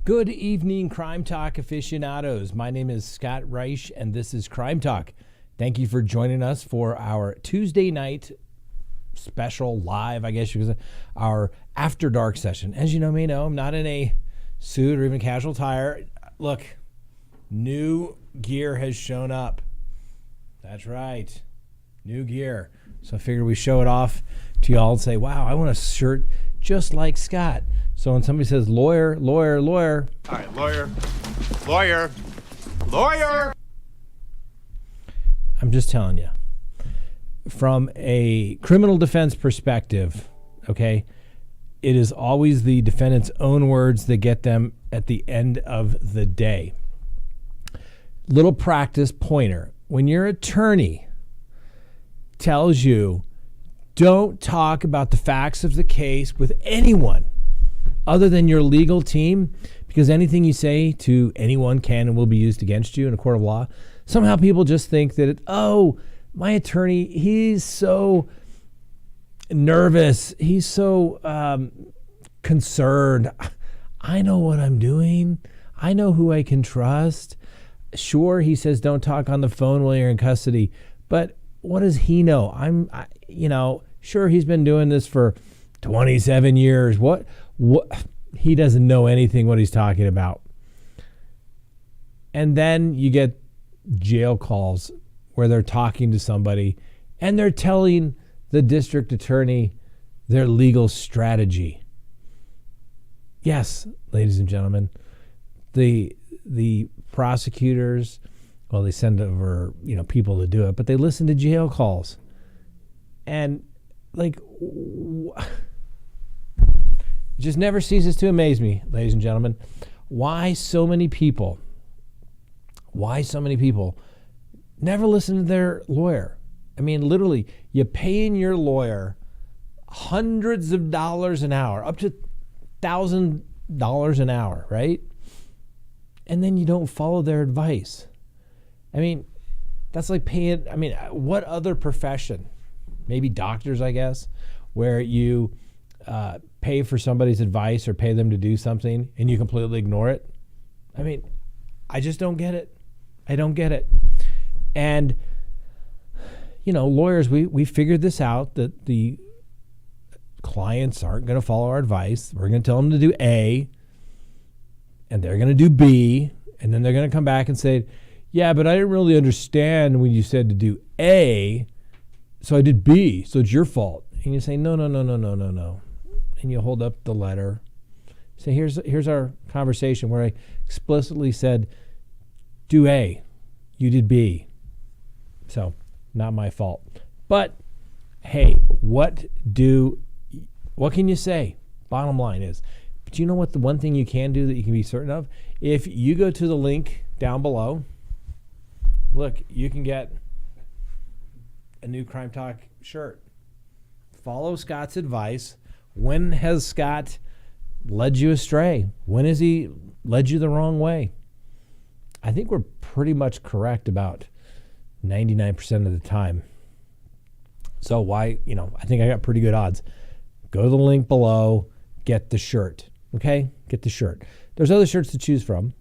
Good evening, Crime Talk aficionados. My name is Scott Reich, and this is Crime Talk. Thank you for joining us for our Tuesday night special live, I guess you could say, our After Dark session. As you may know, I'm not in a suit or even casual attire. Look, new gear has shown up. That's right, new gear. So I figured we show it off to y'all and say, wow, I want a shirt just like Scott. So when somebody says lawyer. All right, lawyer. I'm just telling you, from a criminal defense perspective, okay, it is always the defendant's own words that get them at the end of the day. Little practice pointer. When your attorney tells you, don't talk about the facts of the case with anyone other than your legal team, because anything you say to anyone can and will be used against you in a court of law. Somehow people just think that, my attorney, he's so nervous. He's so concerned. I know what I'm doing. I know who I can trust. Sure, he says don't talk on the phone while you're in custody, but what does he know? Sure, he's been doing this for 27 years. What he doesn't know anything what he's talking about. And then you get jail calls where they're talking to somebody and they're telling the district attorney their legal strategy. Yes, ladies and gentlemen, the prosecutors, well, they send over, people to do it, but they listen to jail calls. And it just never ceases to amaze me, ladies and gentlemen, why so many people never listen to their lawyer. I mean, literally, you're paying your lawyer hundreds of dollars an hour, up to $1,000 an hour, right? And then you don't follow their advice. I mean, that's like paying, what other profession? Maybe doctors, I guess, where you pay for somebody's advice or pay them to do something and you completely ignore it. I just don't get it. I don't get it. And, lawyers, we figured this out, that the clients aren't going to follow our advice. We're going to tell them to do A, and they're going to do B, and then they're going to come back and say, yeah, but I didn't really understand when you said to do A, so I did B, so it's your fault. And you say, no. And you hold up the letter. Say, here's our conversation where I explicitly said, do A, you did B. So, not my fault. But, hey, what can you say? Bottom line is, but you know what the one thing you can do that you can be certain of? If you go to the link down below, look, you can get a new Crime Talk shirt. Follow Scott's advice. When has Scott led you astray? When has he led you the wrong way? I think we're pretty much correct about 99% of the time. So why, I think I got pretty good odds. Go to the link below, get the shirt. Okay? Get the shirt. There's other shirts to choose from.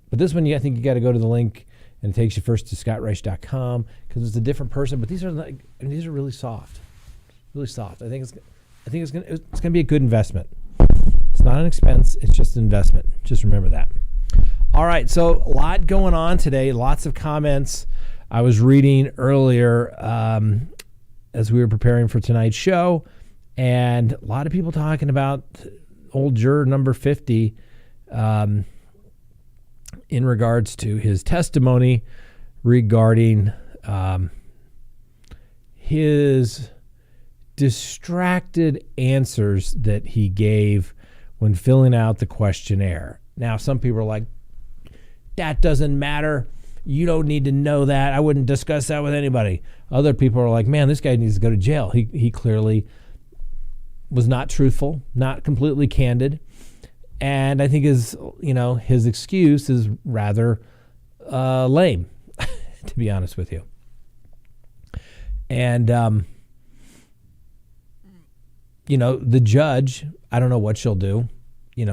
But this one, I think you got to go to the link and it takes you first to scottreich.com because it's a different person. But these are these are really soft. Really soft. I think it's gonna be a good investment. It's not an expense, it's just an investment. Just remember that. All right, so a lot going on today, lots of comments. I was reading earlier as we were preparing for tonight's show, and a lot of people talking about old juror number 50 in regards to his testimony regarding his distracted answers that he gave when filling out the questionnaire. Now, some people are like, that doesn't matter. You don't need to know that. I wouldn't discuss that with anybody. Other people are like, man, this guy needs to go to jail. He clearly was not truthful, not completely candid. And I think his excuse is rather lame, to be honest with you. And, the judge, I don't know what she'll do.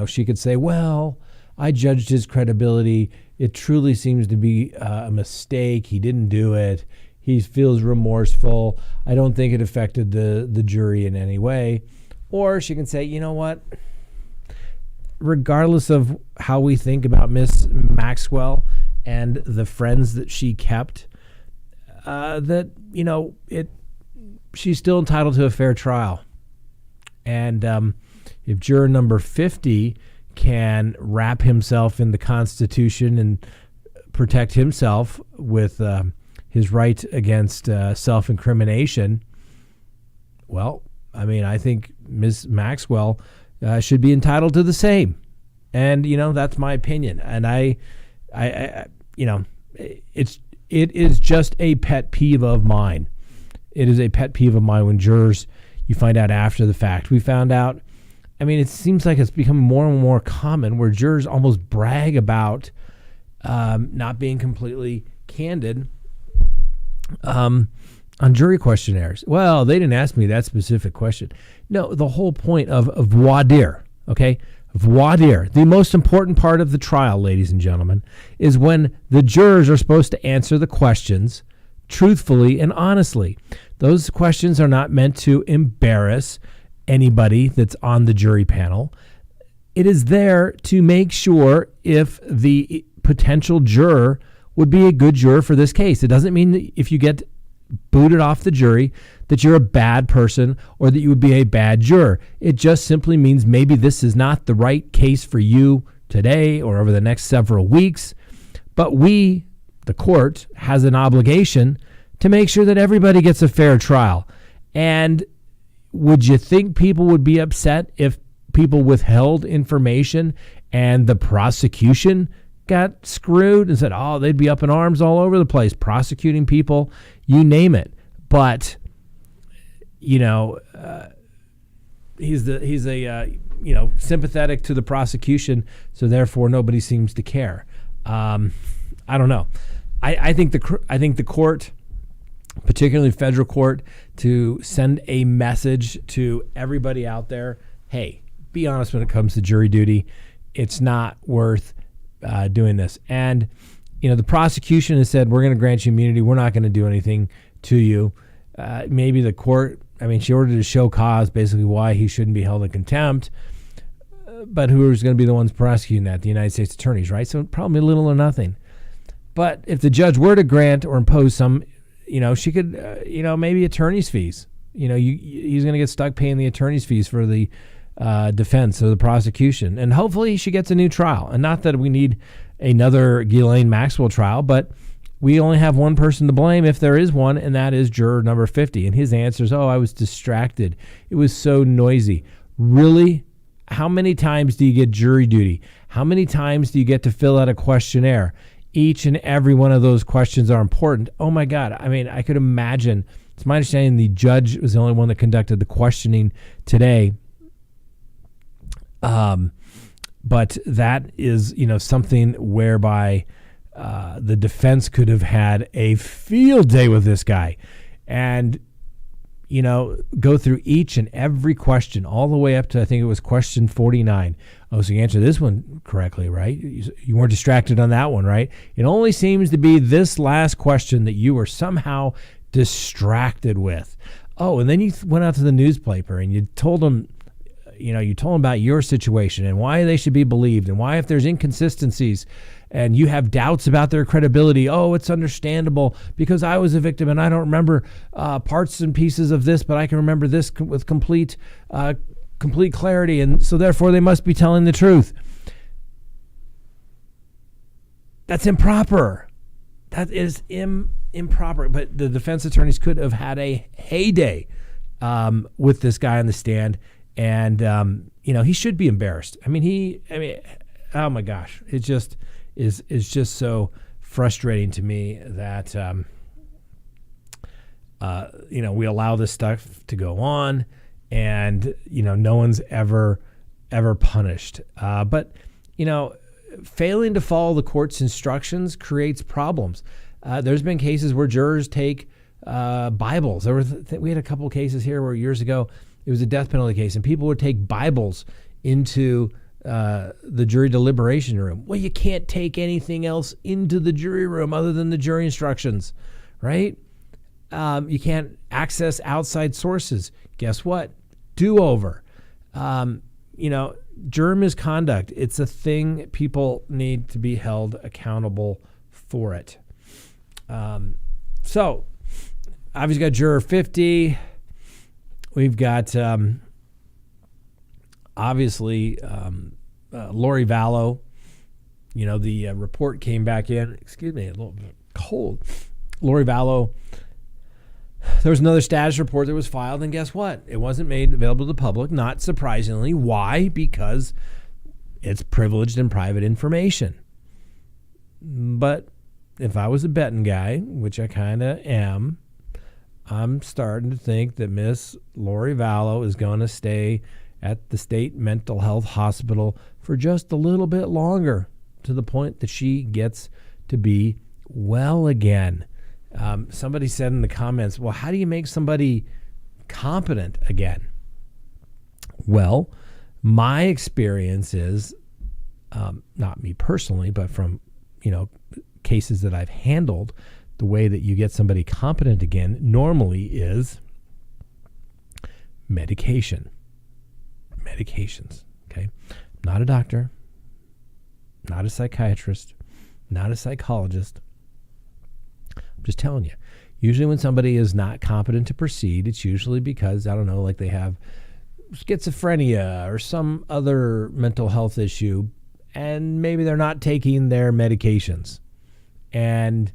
She could say, well, I judged his credibility. It truly seems to be a mistake. He didn't do it. He feels remorseful. I don't think it affected the jury in any way. Or she can say, you know what? Regardless of how we think about Miss Maxwell and the friends that she kept, that, she's still entitled to a fair trial. And if juror number 50 can wrap himself in the Constitution and protect himself with his right against self-incrimination, well, I think Ms. Maxwell should be entitled to the same. And, that's my opinion. And it is just a pet peeve of mine. It is a pet peeve of mine when jurors, you find out after the fact. We found out, it seems like it's becoming more and more common where jurors almost brag about not being completely candid on jury questionnaires. Well, they didn't ask me that specific question. No, the whole point of voir dire, okay? Voir dire, the most important part of the trial, ladies and gentlemen, is when the jurors are supposed to answer the questions truthfully and honestly. Those questions are not meant to embarrass anybody that's on the jury panel. It is there to make sure if the potential juror would be a good juror for this case. It doesn't mean that if you get booted off the jury that you're a bad person or that you would be a bad juror. It just simply means maybe this is not the right case for you today or over the next several weeks. But we, the court, has an obligation to make sure that everybody gets a fair trial. And would you think people would be upset if people withheld information and the prosecution got screwed and said, they'd be up in arms all over the place, prosecuting people, you name it. But, he's sympathetic to the prosecution, so therefore nobody seems to care. I don't know. I think the court, particularly federal court, to send a message to everybody out there, hey, be honest when it comes to jury duty. It's not worth doing this. And, the prosecution has said, we're going to grant you immunity. We're not going to do anything to you. Maybe the court, she ordered a show cause, basically why he shouldn't be held in contempt. But who's going to be the ones prosecuting that? The United States attorneys, right? So probably little or nothing. But if the judge were to grant or impose some, she could, maybe attorney's fees. He's going to get stuck paying the attorney's fees for the defense or the prosecution. And hopefully she gets a new trial. And not that we need another Ghislaine Maxwell trial, but we only have one person to blame if there is one, and that is juror number 50. And his answer is, I was distracted. It was so noisy. Really? How many times do you get jury duty? How many times do you get to fill out a questionnaire? Each and every one of those questions are important. Oh my God. I could imagine. It's my understanding the judge was the only one that conducted the questioning today. But that is, something whereby the defense could have had a field day with this guy and, go through each and every question all the way up to, I think it was question 49. Oh, so you answered this one correctly, right? You weren't distracted on that one, right? It only seems to be this last question that you were somehow distracted with. Oh, and then you went out to the newspaper and you told them, about your situation and why they should be believed and why if there's inconsistencies and you have doubts about their credibility, it's understandable because I was a victim and I don't remember parts and pieces of this, but I can remember this with complete clarity, and so therefore they must be telling the truth. That's improper. That is improper. But the defense attorneys could have had a heyday with this guy on the stand. And, he should be embarrassed. Oh my gosh, it just is just so frustrating to me that, we allow this stuff to go on and, no one's ever punished. But, failing to follow the court's instructions creates problems. There's been cases where jurors take Bibles. We had a couple cases here where years ago, it was a death penalty case, and people would take Bibles into the jury deliberation room. Well, you can't take anything else into the jury room other than the jury instructions, right? You can't access outside sources. Guess what? Do-over. Juror misconduct. It's a thing. People need to be held accountable for it. So, obviously got juror 50. We've got, Lori Vallow. The report came back in. Excuse me, a little bit cold. Lori Vallow. There was another status report that was filed, and guess what? It wasn't made available to the public, not surprisingly. Why? Because it's privileged and private information. But if I was a betting guy, which I kind of am, I'm starting to think that Miss Lori Vallow is going to stay at the state mental health hospital for just a little bit longer, to the point that she gets to be well again. Somebody said in the comments, well, how do you make somebody competent again? Well, my experience is, not me personally, but from, cases that I've handled, the way that you get somebody competent again normally is medications. Okay. I'm not a doctor, not a psychiatrist, not a psychologist. I'm just telling you, usually when somebody is not competent to proceed, it's usually because, I don't know, like they have schizophrenia or some other mental health issue, and maybe they're not taking their medications. And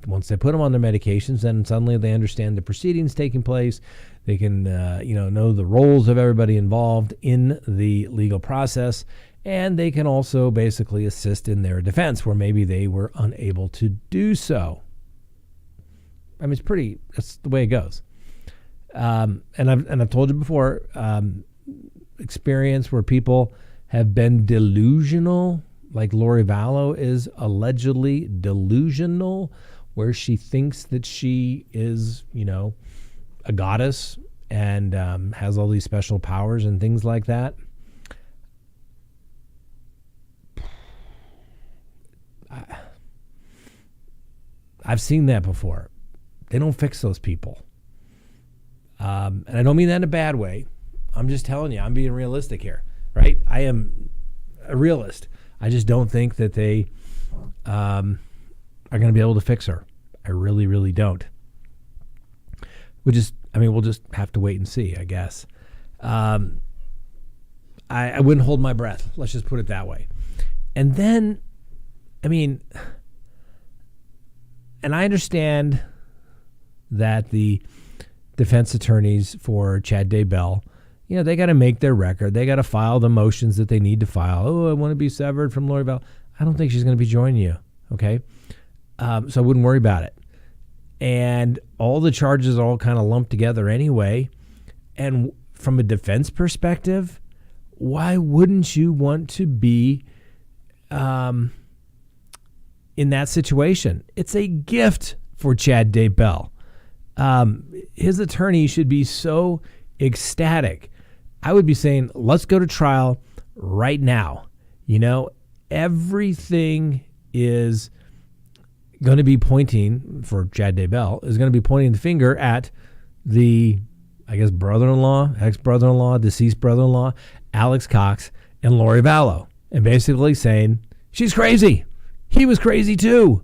once they put them on their medications, then suddenly they understand the proceedings taking place. They can, know the roles of everybody involved in the legal process, and they can also basically assist in their defense where maybe they were unable to do so. I mean, that's the way it goes. And I've told you before, experience where people have been delusional, like Lori Vallow is allegedly delusional, where she thinks that she is, a goddess and has all these special powers and things like that. I've seen that before. They don't fix those people. And I don't mean that in a bad way. I'm just telling you, I'm being realistic here, right? I am a realist. I just don't think that they are going to be able to fix her. I really, really don't. We'll just have to wait and see, I guess. I wouldn't hold my breath. Let's just put it that way. And then, and I understand that the defense attorneys for Chad Daybell, they got to make their record. They got to file the motions that they need to file. Oh, I want to be severed from Lori Vallow. I don't think she's going to be joining you. Okay. So I wouldn't worry about it. And all the charges are all kind of lumped together anyway. And from a defense perspective, why wouldn't you want to be in that situation? It's a gift for Chad Daybell. His attorney should be so ecstatic. I would be saying, let's go to trial right now. Everything is going to be pointing, for Chad Daybell, is going to be pointing the finger at the, brother-in-law, ex-brother-in-law, deceased brother-in-law, Alex Cox, and Lori Vallow, and basically saying, she's crazy. He was crazy too.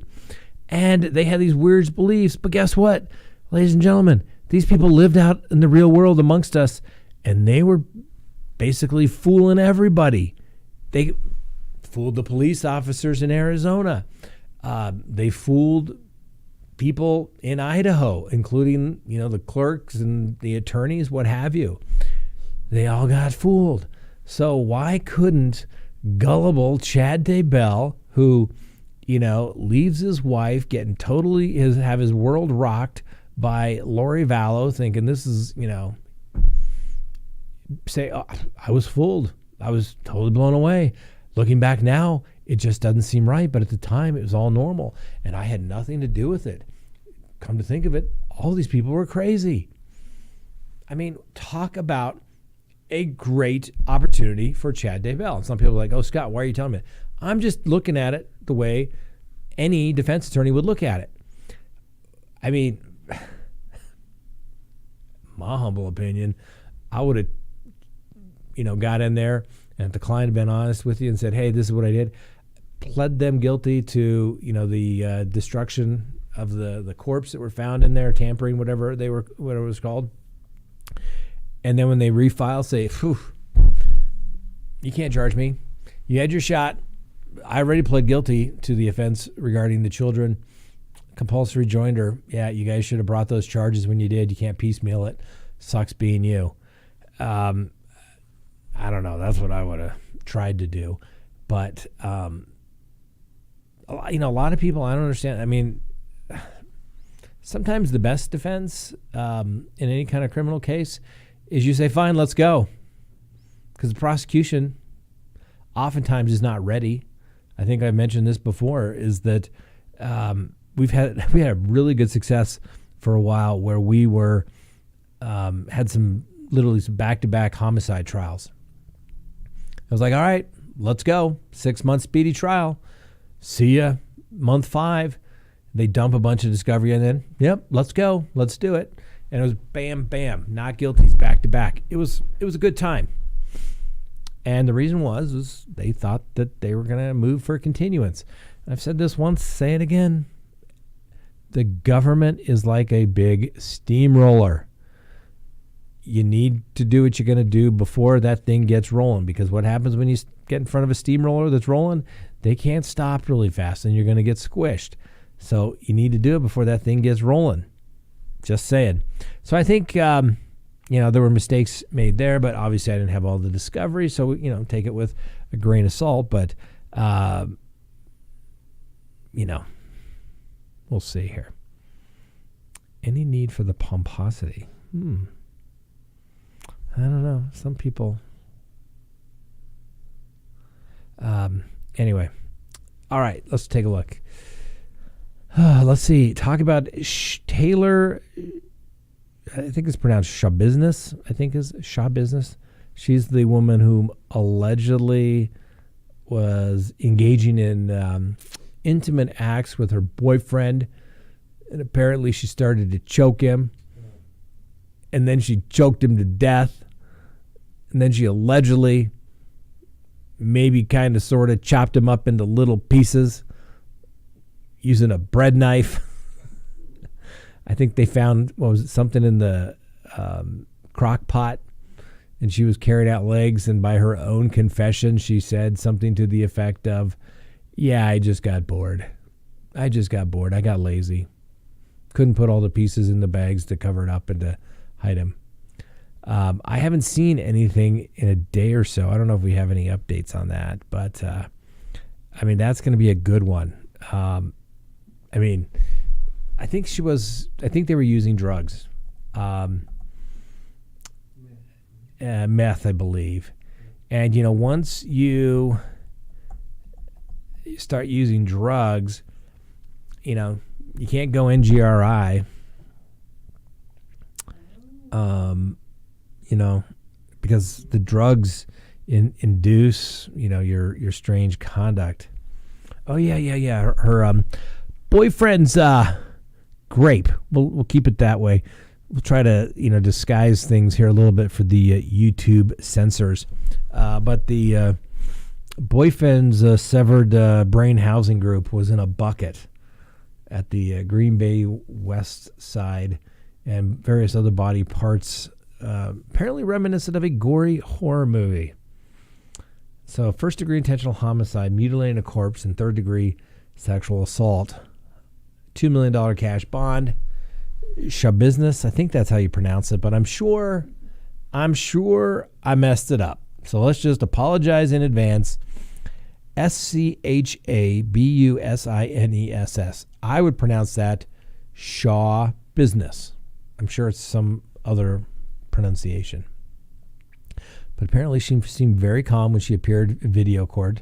And they had these weird beliefs. But guess what, ladies and gentlemen? These people lived out in the real world amongst us, and they were basically fooling everybody. They fooled the police officers in Arizona. They fooled people in Idaho, including, the clerks and the attorneys, what have you. They all got fooled. So why couldn't gullible Chad Daybell, who, leaves his wife getting have his world rocked by Lori Vallow, thinking this is, say, oh, I was fooled. I was totally blown away. Looking back now, it just doesn't seem right. But at the time, it was all normal. And I had nothing to do with it. Come to think of it, all these people were crazy. Talk about a great opportunity for Chad Daybell. And some people are like, oh, Scott, why are you telling me? I'm just looking at it the way any defense attorney would look at it. I mean, my humble opinion, I would have, got in there, and if the client had been honest with you and said, hey, this is what I did, pled them guilty to, the destruction of the corpse that were found in there, tampering, whatever it was called. And then when they refile, say, phew, you can't charge me. You had your shot. I already pled guilty to the offense regarding the children. Compulsory joinder. Yeah, you guys should have brought those charges when you did. You can't piecemeal it. Sucks being you. I don't know. That's what I would have tried to do. But, a lot of people, I don't understand. I mean, sometimes the best defense in any kind of criminal case is you say, fine, let's go. Because the prosecution oftentimes is not ready. I think I've mentioned this before, is that we had really good success for a while where we were had some back-to-back homicide trials. I was like, all right, let's go. 6-month speedy trial. See ya month 5. They dump a bunch of discovery and then, yep, let's go. Let's do it. And it was bam, bam, not guilties back to back. It was a good time. And the reason was they thought that they were going to move for continuance. I've said this once, say it again. The government is like a big steamroller. You need to do what you're going to do before that thing gets rolling, because what happens when you get in front of a steamroller that's rolling, they can't stop really fast and you're going to get squished. So you need to do it before that thing gets rolling. Just saying. So I think, there were mistakes made there, but obviously I didn't have all the discovery. So, take it with a grain of salt. But, we'll see here. Any need for the pomposity? I don't know. Some people. Anyway. All right. Let's take a look. Let's see. Talk about Taylor. I think it's pronounced Shabusiness. I think is Shabusiness. She's the woman who allegedly was engaging in intimate acts with her boyfriend, and apparently she started to choke him, and then she choked him to death, and then she allegedly, maybe kind of sort of chopped him up into little pieces using a bread knife. I think they found, something in the crock pot, and she was carried out legs, and by her own confession, she said something to the effect of, yeah, I just got bored. I got lazy. Couldn't put all the pieces in the bags to cover it up and to hide them. I haven't seen anything in a day or so. I don't know if we have any updates on that, but that's going to be a good one. I think they were using drugs. Meth, I believe. And, once you start using drugs, you can't go NGRI, because the drugs induce, your strange conduct. Oh, yeah. Her boyfriend's grape. We'll keep it that way. We'll try to, disguise things here a little bit for the YouTube censors. But the boyfriend's severed brain housing group was in a bucket at the Green Bay West Side, and various other body parts, apparently reminiscent of a gory horror movie. So, first-degree intentional homicide, mutilating a corpse, and third-degree sexual assault. $2 million cash bond. Shabusiness, I think that's how you pronounce it, but I'm sure I messed it up. So let's just apologize in advance. Shabusiness. I would pronounce that Shaw Business. I'm sure it's some other pronunciation. But apparently she seemed very calm when she appeared in video court.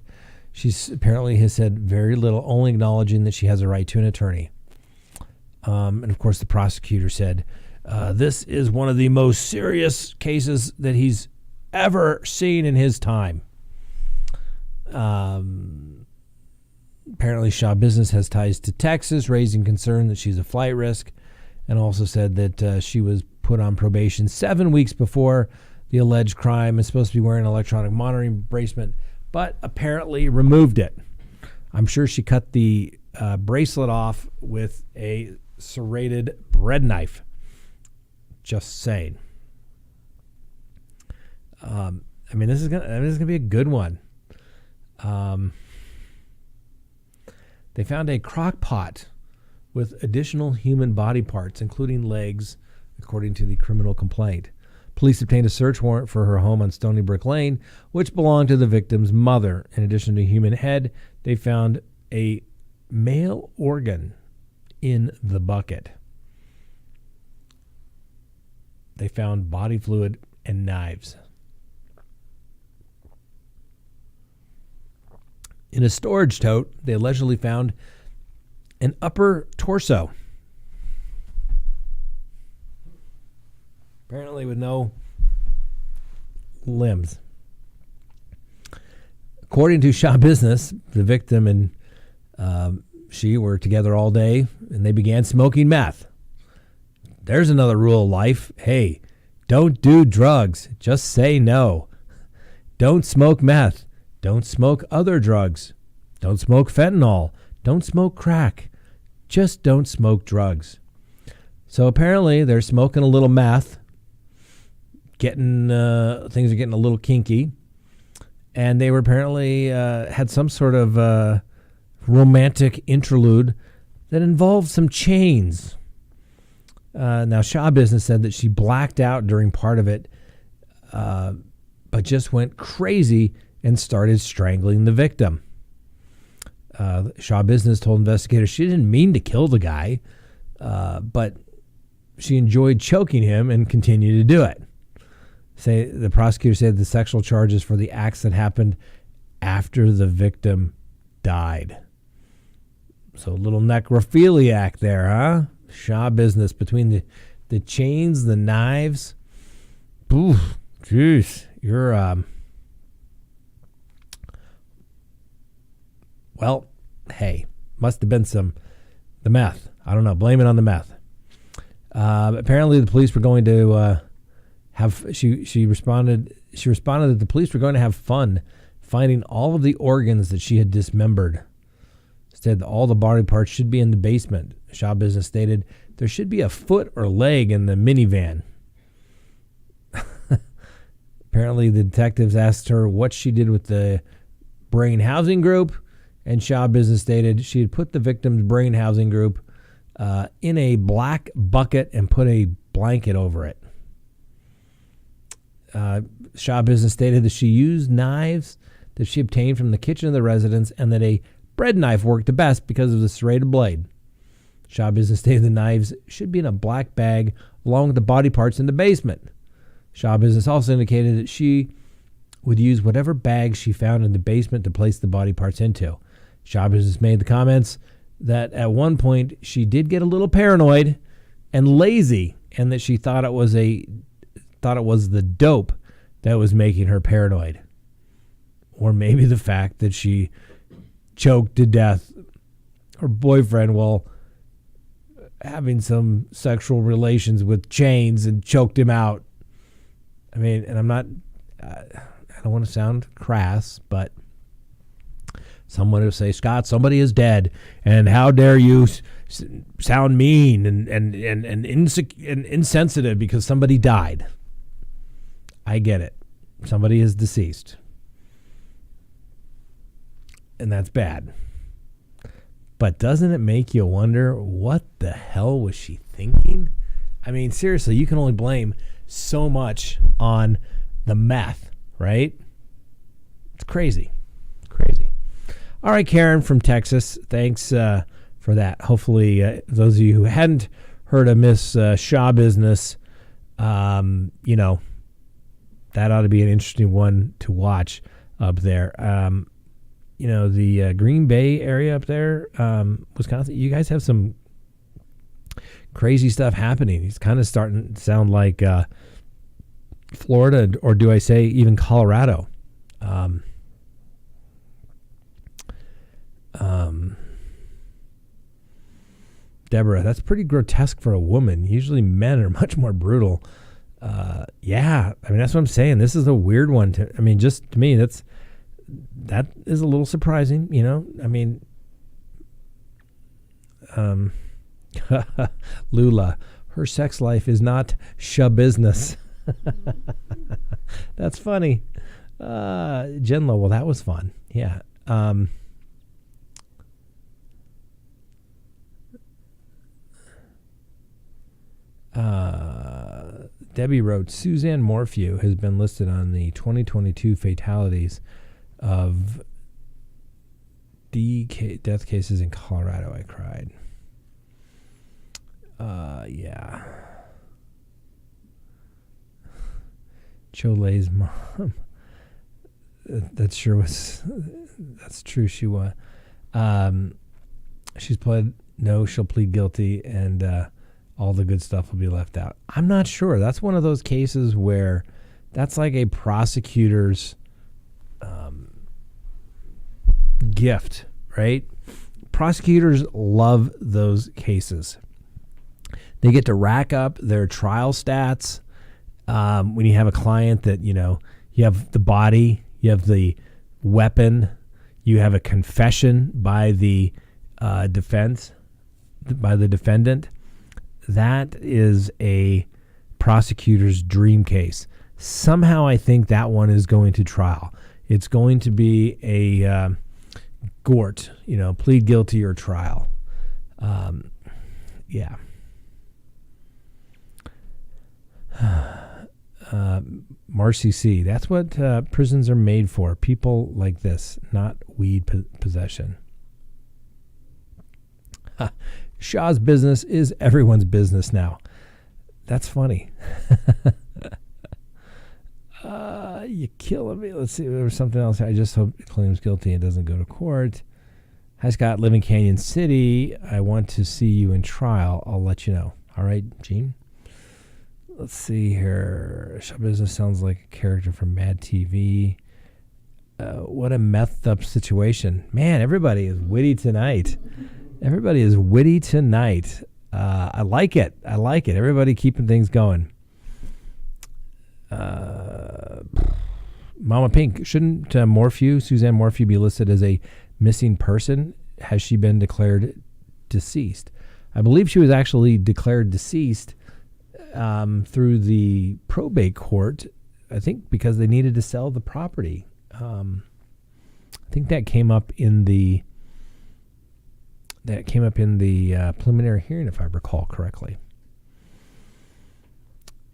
She's apparently has said very little, only acknowledging that she has a right to an attorney. And of course, the prosecutor said, this is one of the most serious cases that he's ever seen in his time. Apparently, Shaw Business has ties to Texas, raising concern that she's a flight risk, and also said that she was put on probation 7 weeks before the alleged crime and supposed to be wearing an electronic monitoring bracelet, but apparently removed it. I'm sure she cut the bracelet off with a serrated bread knife. Just saying. This is gonna be a good one. They found a crock pot with additional human body parts, including legs, according to the criminal complaint. Police obtained a search warrant for her home on Stony Brook Lane, which belonged to the victim's mother. In addition to a human head, they found a male organ in the bucket. They found body fluid and knives. In a storage tote, they allegedly found an upper torso. Apparently with no limbs. According to Shaw Business, the victim and she were together all day, and they began smoking meth. There's another rule of life. Hey, don't do drugs. Just say no. Don't smoke meth. Don't smoke other drugs. Don't smoke fentanyl. Don't smoke crack. Just don't smoke drugs. So apparently they're smoking a little meth. Things are getting a little kinky. And they were apparently had some sort of romantic interlude that involved some chains. Now, Shaw Business said that she blacked out during part of it, but just went crazy and started strangling the victim. Shaw Business told investigators she didn't mean to kill the guy, but she enjoyed choking him and continued to do it. The prosecutor said the sexual charges for the acts that happened after the victim died. So a little necrophiliac there, huh? Shaw Business, between the chains, the knives. Oof, jeez, you're well, hey, must have been the meth. I don't know. Blame it on the meth. Apparently, the police were going to She responded that the police were going to have fun finding all of the organs that she had dismembered. Said that all the body parts should be in the basement. Shaw Business stated there should be a foot or leg in the minivan. Apparently, the detectives asked her what she did with the brain housing group, and Shaw Business stated she had put the victim's brain housing group in a black bucket and put a blanket over it. Shaw Business stated that she used knives that she obtained from the kitchen of the residence and that a bread knife worked the best because of the serrated blade. Shaw Business stated the knives should be in a black bag along with the body parts in the basement. Shaw Business also indicated that she would use whatever bag she found in the basement to place the body parts into. Shaw Business made the comments that at one point she did get a little paranoid and lazy, and that she thought it was the dope that was making her paranoid. Or maybe the fact that she choked to death her boyfriend while having some sexual relations with chains and choked him out. I mean, and I don't want to sound crass, but someone will say, Scott, somebody is dead, and how dare you sound mean and insensitive because somebody died. I get it. Somebody is deceased. And that's bad. But doesn't it make you wonder, what the hell was she thinking? I mean, seriously, you can only blame so much on the meth, right? It's crazy. Crazy. All right, Karen from Texas, thanks for that. Hopefully, those of you who hadn't heard of Miss Shaw Business, that ought to be an interesting one to watch up there. The Green Bay area up there, Wisconsin, you guys have some crazy stuff happening. It's kind of starting to sound like Florida, or do I say even Colorado? Deborah, that's pretty grotesque for a woman. Usually men are much more brutal. Yeah, I mean, that's what I'm saying. This is a weird one. Just to me, that is a little surprising, I mean, Lula, her sex life is not show business. That's funny. Jen Lowell, that was fun. Yeah. Debbie wrote, Suzanne Morphew has been listed on the 2022 fatalities of death cases in Colorado. I cried. Yeah. Cholay's mom. That's true. She was. She's pled no. She'll plead guilty, and all the good stuff will be left out. I'm not sure. That's one of those cases where that's like a prosecutor's gift, right? Prosecutors love those cases. They get to rack up their trial stats. When you have a client that, you have the body, you have the weapon, you have a confession by the defense, by the defendant. That is a prosecutor's dream case. Somehow I think that one is going to trial. It's going to be a Gort, plead guilty or trial. Yeah. Marcy C. That's what prisons are made for. People like this, not weed possession. Shaw's business is everyone's business now. That's funny. You're killing me. Let's see. There was something else. I just hope it claims guilty and doesn't go to court. Hi, Scott. Live in Canyon City. I want to see you in trial. I'll let you know. All right, Gene. Let's see here. Shaw business sounds like a character from Mad TV. What a methed up situation. Man, everybody is witty tonight. Everybody is witty tonight. I like it. Everybody keeping things going. Mama Pink, shouldn't Suzanne Morphew, be listed as a missing person? Has she been declared deceased? I believe she was actually declared deceased through the probate court, I think because they needed to sell the property. I think that came up in the preliminary hearing, if I recall correctly.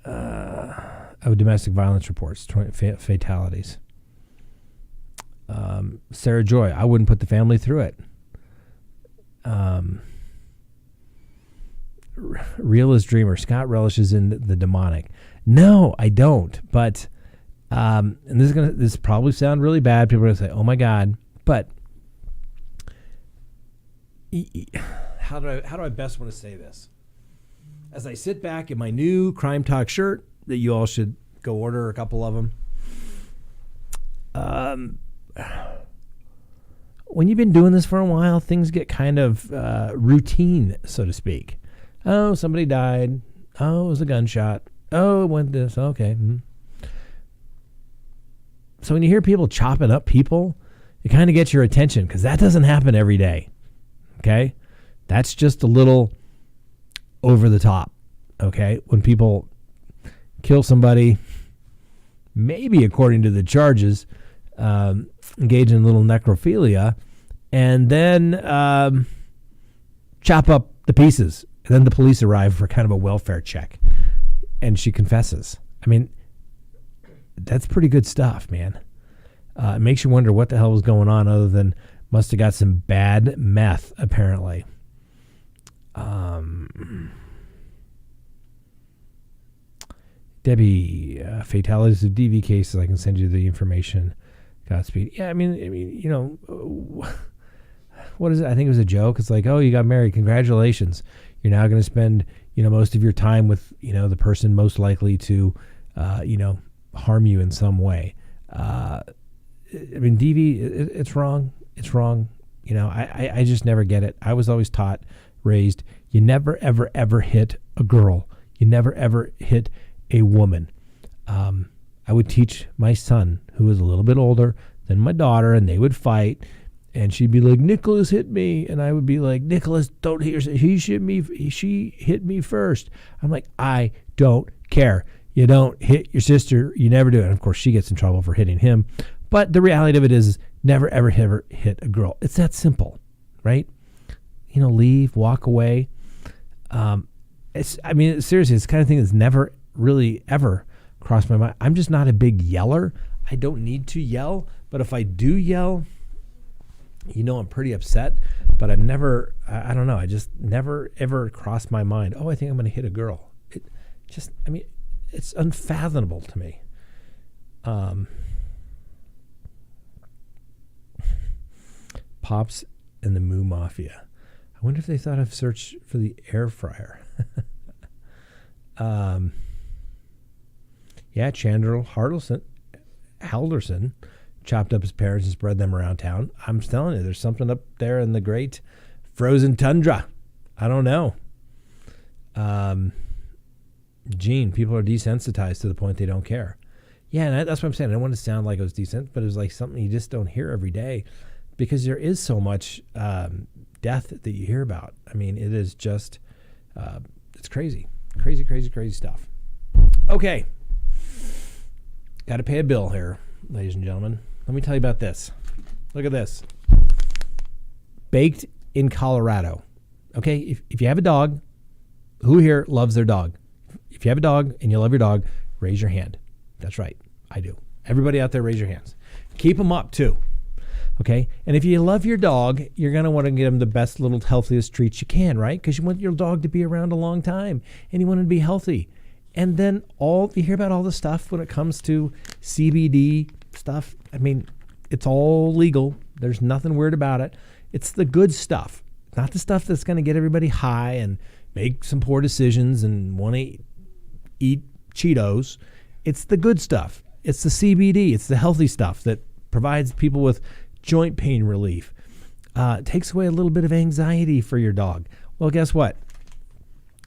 Domestic violence reports, fatalities. Sarah Joy, I wouldn't put the family through it. Realist Dreamer, Scott relishes in the demonic. No, I don't. But and this probably sound really bad. People are gonna say, "Oh my God!" But how do I best want to say this? As I sit back in my new CrimeTalk shirt that you all should go order a couple of them. When you've been doing this for a while, things get kind of routine, so to speak. Oh, somebody died. Oh, it was a gunshot. Oh, it went this. Okay. Mm-hmm. So when you hear people chopping up people, it kind of gets your attention because that doesn't happen every day. Okay? That's just a little over the top. Okay? When people kill somebody, maybe according to the charges, engage in a little necrophilia, and then chop up the pieces. And then the police arrive for kind of a welfare check. And she confesses. I mean, that's pretty good stuff, man. It makes you wonder what the hell was going on other than must have got some bad meth, apparently. Debbie, fatalities of DV cases, I can send you the information. Godspeed. Yeah, I mean, you know, what is it? I think it was a joke. It's like, oh, you got married. Congratulations. You're now going to spend, most of your time with, the person most likely to harm you in some way. I mean, DV, it's wrong. It's wrong. I just never get it. I was always raised, you never, ever, ever hit a girl. You never, ever hit a woman. I would teach my son, who was a little bit older than my daughter, and they would fight. And she'd be like, Nicholas hit me. And I would be like, Nicholas, don't hit her. She hit me first. I'm like, I don't care. You don't hit your sister. You never do it. And of course, she gets in trouble for hitting him. But the reality of it is never, ever, ever hit a girl. It's that simple, right? Leave, walk away. Seriously, it's the kind of thing that's never really ever crossed my mind. I'm just not a big yeller. I don't need to yell. But if I do yell, I'm pretty upset, but I've never, I don't know, I just never ever crossed my mind, I think I'm going to hit a girl. It's unfathomable to me. Pops and the Moo Mafia. I wonder if they thought of search for the air fryer. Chandler Halderson chopped up his parents and spread them around town. I'm telling you, there's something up there in the great frozen tundra. I don't know. Gene, people are desensitized to the point they don't care. Yeah, and that's what I'm saying. I don't want to sound like I was decent, but it was like something you just don't hear every day because there is so much death that you hear about. I mean, it is just, it's crazy. Crazy stuff. Okay. Got to pay a bill here, ladies and gentlemen. Let me tell you about this. Look at this. Baked in Colorado. Okay, if you have a dog, who here loves their dog? If you have a dog and you love your dog, raise your hand. That's right, I do. Everybody out there, raise your hands. Keep them up too. Okay, and if you love your dog, you're going to want to get them the best little healthiest treats you can, right? Because you want your dog to be around a long time and you want him to be healthy. And then you hear about all the stuff when it comes to CBD stuff. I mean, it's all legal. There's nothing weird about it. It's the good stuff, not the stuff that's going to get everybody high and make some poor decisions and want to eat Cheetos. It's the good stuff. It's the CBD. It's the healthy stuff that provides people with joint pain relief. Takes away a little bit of anxiety for your dog. Well, guess what?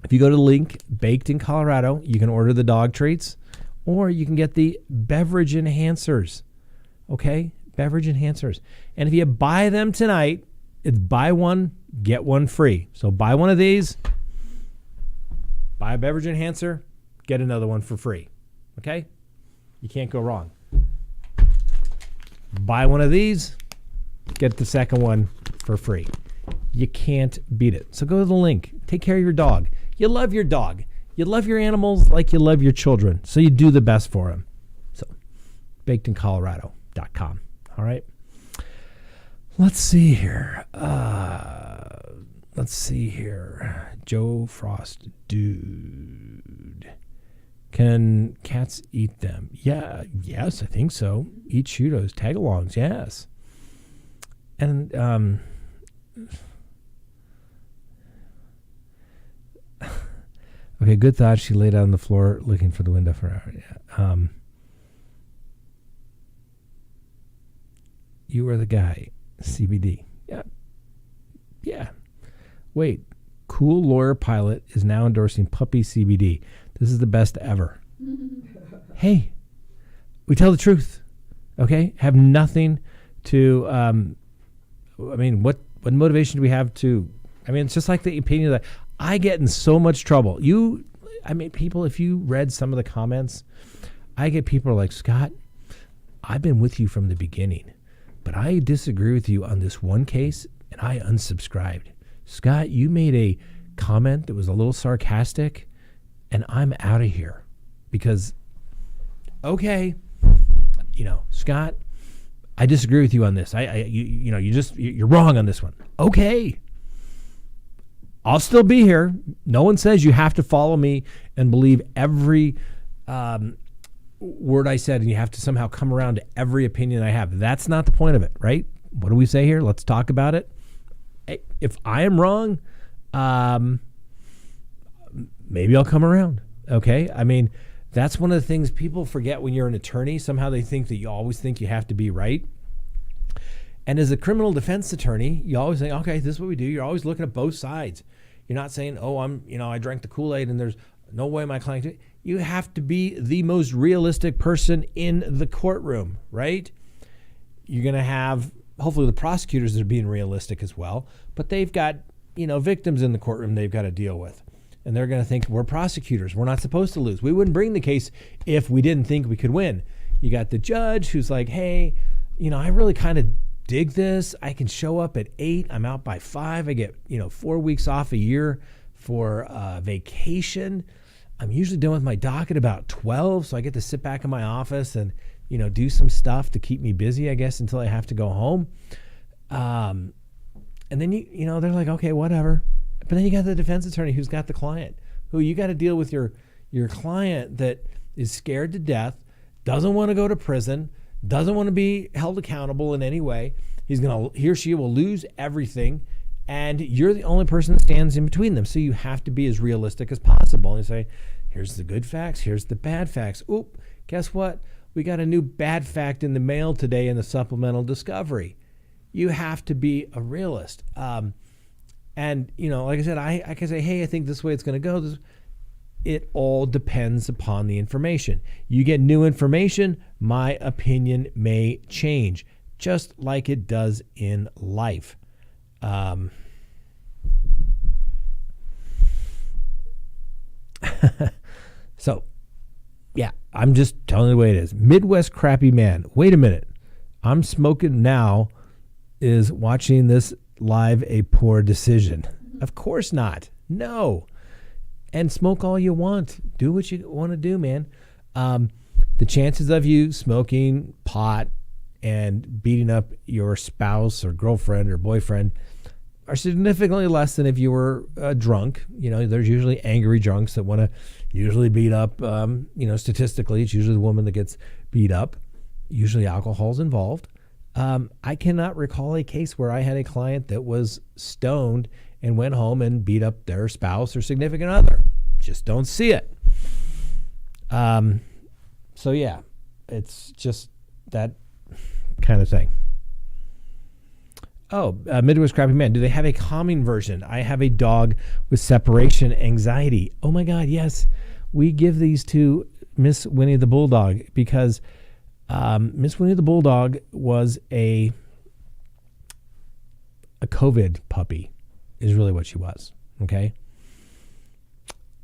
If you go to the link, Baked in Colorado, you can order the dog treats or you can get the beverage enhancers. Okay? Beverage enhancers. And if you buy them tonight, it's buy one, get one free. So buy one of these, buy a beverage enhancer, get another one for free. Okay? You can't go wrong. Buy one of these, get the second one for free. You can't beat it. So go to the link. Take care of your dog. You love your dog. You love your animals like you love your children. So you do the best for them. So bakedincolorado.com. All right. Let's see here. Joe Frost, dude. Can cats eat them? Yeah. Yes, I think so. Eat Cheetos, tag-alongs. Yes. And okay, good thought. She laid out on the floor looking for the window for an hour. Yeah. You are the guy. CBD. Yeah. Yeah. Wait. Cool lawyer pilot is now endorsing puppy CBD. This is the best ever. Hey, we tell the truth. Okay? Have nothing to what motivation do we have to it's just like the opinion that I get in so much trouble. People, if you read some of the comments, I get people like, Scott, I've been with you from the beginning, but I disagree with you on this one case, and I unsubscribed. Scott, you made a comment that was a little sarcastic, and I'm out of here because, okay, Scott, I disagree with you on this. You're wrong on this one. Okay. I'll still be here. No one says you have to follow me and believe every word I said, and you have to somehow come around to every opinion I have. That's not the point of it, right? What do we say here? Let's talk about it. If I am wrong, maybe I'll come around. Okay? That's one of the things people forget when you're an attorney. Somehow they think that you always think you have to be right. And as a criminal defense attorney, you always think, okay, this is what we do. You're always looking at both sides. You're not saying, oh, I drank the Kool-Aid and there's no way my client did. You have to be the most realistic person in the courtroom, right? You're going to have, hopefully the prosecutors that are being realistic as well, but they've got, victims in the courtroom they've got to deal with. And they're going to think, we're prosecutors. We're not supposed to lose. We wouldn't bring the case if we didn't think we could win. You got the judge who's like, hey, I really kind of dig this. I can show up at 8. I'm out by 5. I get, 4 weeks off a year for vacation. I'm usually done with my docket about 12. So I get to sit back in my office and, do some stuff to keep me busy, I guess, until I have to go home. And then, they're like, okay, whatever. But then you got the defense attorney who's got the client, who you got to deal with your client that is scared to death, doesn't want to go to prison, doesn't want to be held accountable in any way. He or she will lose everything, and you're the only person that stands in between them. So you have to be as realistic as possible and say, here's the good facts, here's the bad facts. Oop, guess what? We got a new bad fact in the mail today in the supplemental discovery. You have to be a realist. And, like I said, I can say, hey, I think this way it's going to go. It all depends upon the information. You get new information, my opinion may change, just like it does in life. So, yeah, I'm just telling you the way it is. Midwest crappy man. Wait a minute. I'm smoking now is watching this live a poor decision. Of course not. No. And smoke all you want. Do what you want to do, man. The chances of you smoking pot and beating up your spouse or girlfriend or boyfriend are significantly less than if you were drunk. There's usually angry drunks that want to usually beat up. Statistically, it's usually the woman that gets beat up. Usually alcohol's involved. I cannot recall a case where I had a client that was stoned and went home and beat up their spouse or significant other. Just don't see it. So yeah, it's just that kind of thing. Oh, Midwest Crappy Man. Do they have a calming version? I have a dog with separation anxiety. Oh my God, yes. We give these to Miss Winnie the Bulldog because Miss Winnie the Bulldog was a COVID puppy is really what she was. Okay.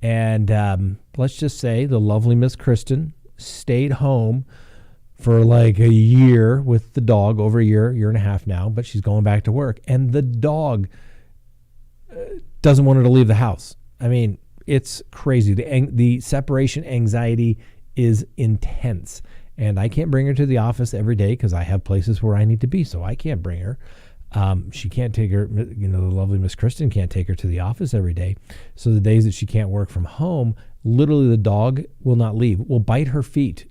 And let's just say the lovely Miss Kristen stayed home for like a year with the dog, over a year and a half now, but she's going back to work. And the dog doesn't want her to leave the house. I mean, it's crazy. The separation anxiety is intense. And I can't bring her to the office every day because I have places where I need to be, so I can't bring her. She can't take her, the lovely Miss Kristen can't take her to the office every day. So the days that she can't work from home, literally the dog will not leave, will bite her feet,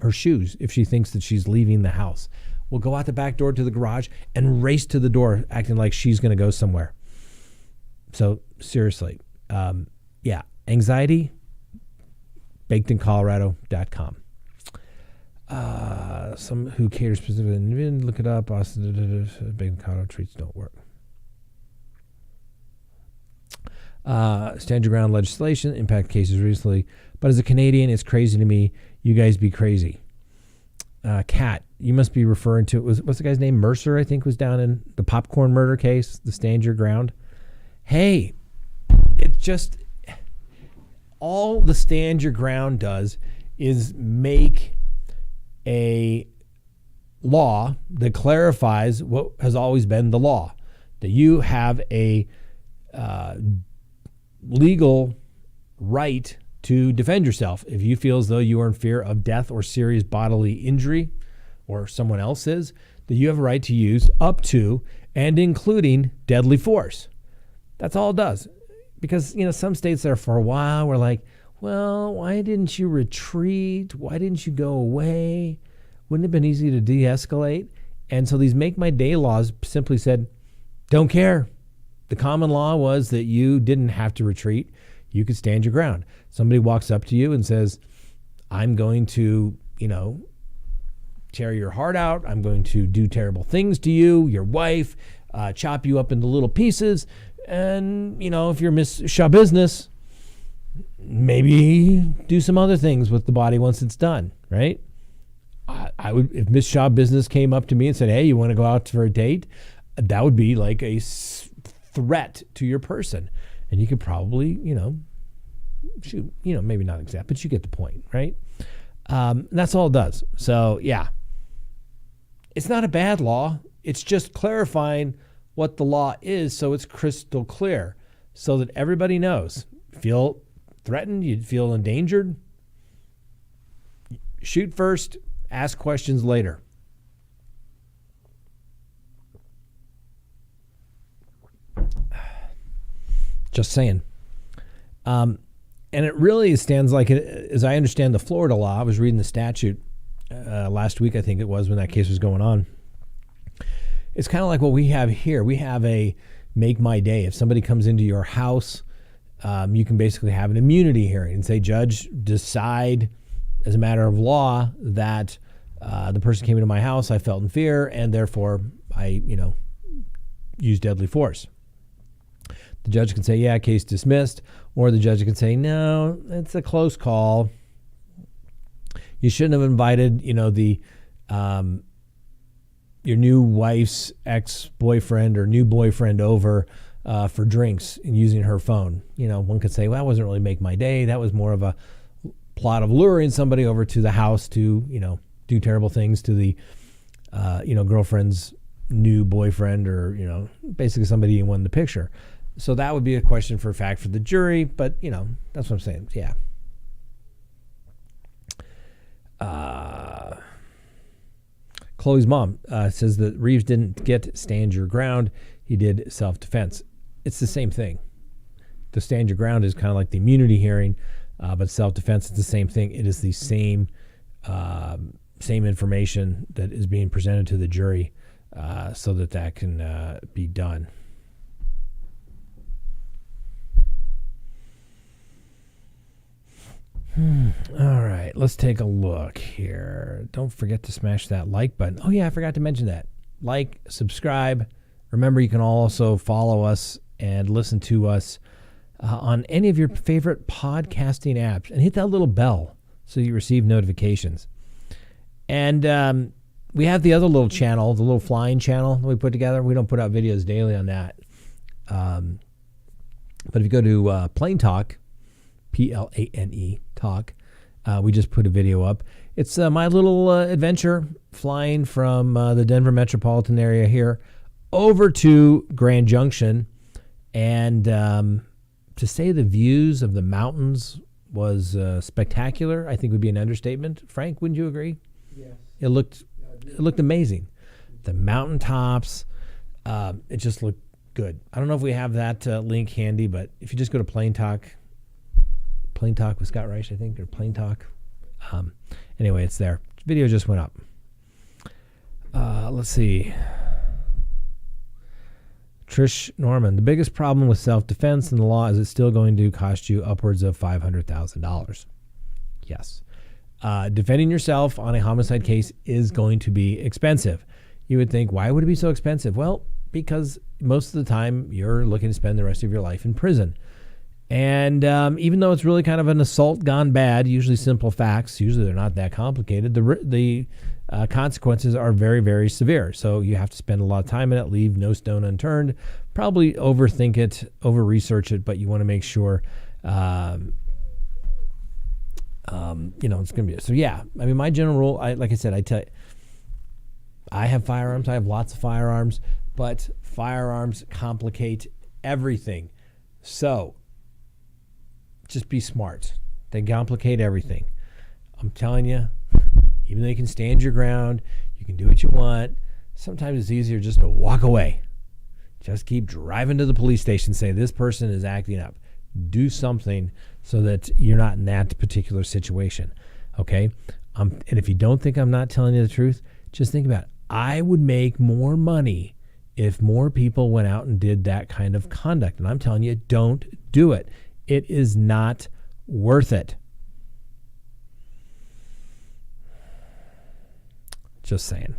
her shoes, if she thinks that she's leaving the house. Will go out the back door to the garage and race to the door acting like she's going to go somewhere. So seriously, yeah, anxiety, bakedincolorado.com. Some who cater specifically, look it up. Austin, Bacon Colorado treats don't work. Stand your ground legislation impact cases recently, but as a Canadian, it's crazy to me. You guys be crazy. Kat, you must be referring to what's the guy's name? Mercer, I think, was down in the popcorn murder case. The stand your ground. Hey, it just all the stand your ground does is make a law that clarifies what has always been the law, that you have a legal right to defend yourself if you feel as though you are in fear of death or serious bodily injury, or someone else is, that you have a right to use up to and including deadly force. That's all it does. Because, some states there for a while were like, well, why didn't you retreat? Why didn't you go away? Wouldn't it have been easy to de-escalate? And so these make my day laws simply said, don't care. The common law was that you didn't have to retreat. You could stand your ground. Somebody walks up to you and says, I'm going to, tear your heart out. I'm going to do terrible things to you, your wife, chop you up into little pieces. And, if you're Miss Shaw Business, maybe do some other things with the body once it's done, right? I would, if Miss Shaw Business came up to me and said, hey, you want to go out for a date? That would be like a threat to your person. And you could probably, shoot, maybe not exact, but you get the point, right? That's all it does. So, yeah. It's not a bad law. It's just clarifying what the law is so it's crystal clear so that everybody knows. Feel threatened, you'd feel endangered, shoot first, ask questions later. Just saying. And it really stands like, as I understand the Florida law, I was reading the statute last week, I think it was, when that case was going on. It's kind of like what we have here. We have a make my day. If somebody comes into your house, you can basically have an immunity hearing and say, Judge, decide as a matter of law that the person came into my house, I felt in fear, and therefore I, used deadly force. The judge can say, yeah, case dismissed, or the judge can say, no, it's a close call. You shouldn't have invited, your new wife's ex-boyfriend or new boyfriend over for drinks and using her phone. One could say, well, that wasn't really make my day. That was more of a plot of luring somebody over to the house to, do terrible things to the, girlfriend's new boyfriend or, basically somebody you won the picture. So that would be a question for fact for the jury, but, that's what I'm saying. Yeah. Chloe's mom says that Reeves didn't get stand your ground. He did self-defense. It's the same thing. The stand your ground is kind of like the immunity hearing, but self-defense is the same thing. It is the same information that is being presented to the jury so that can be done. All right, let's take a look here. Don't forget to smash that like button. Oh, yeah, I forgot to mention that. Like, subscribe. Remember, you can also follow us and listen to us on any of your favorite podcasting apps. And hit that little bell so you receive notifications. And we have the other little channel, the little flying channel that we put together. We don't put out videos daily on that. But if you go to Plain Talk, Plane Talk, we just put a video up. It's my little adventure flying from the Denver metropolitan area here over to Grand Junction. And to say the views of the mountains was spectacular, I think would be an understatement. Frank, wouldn't you agree? Yes. It looked amazing. The mountaintops, it just looked good. I don't know if we have that link handy, but if you just go to Plain Talk with Scott Reich, I think, or Plain Talk. Anyway, it's there. Video just went up. Let's see. Trish Norman, the biggest problem with self-defense in the law is it's still going to cost you upwards of $500,000. Yes. Defending yourself on a homicide case is going to be expensive. You would think, why would it be so expensive? Well, because most of the time you're looking to spend the rest of your life in prison. And even though it's really kind of an assault gone bad, usually simple facts, usually they're not that complicated, the consequences are very, very severe. So you have to spend a lot of time in it, leave no stone unturned, probably overthink it, over-research it, but you want to make sure, it's going to be. So, yeah, I mean, my general rule, like I said, I have firearms. I have lots of firearms, but firearms complicate everything. So just be smart. They complicate everything. I'm telling you, even though you can stand your ground, you can do what you want, sometimes it's easier just to walk away. Just keep driving to the police station, say this person is acting up. Do something so that you're not in that particular situation. Okay? And if you don't think I'm not telling you the truth, just think about it. I would make more money if more people went out and did that kind of conduct. And I'm telling you, don't do it. It is not worth it. Just saying.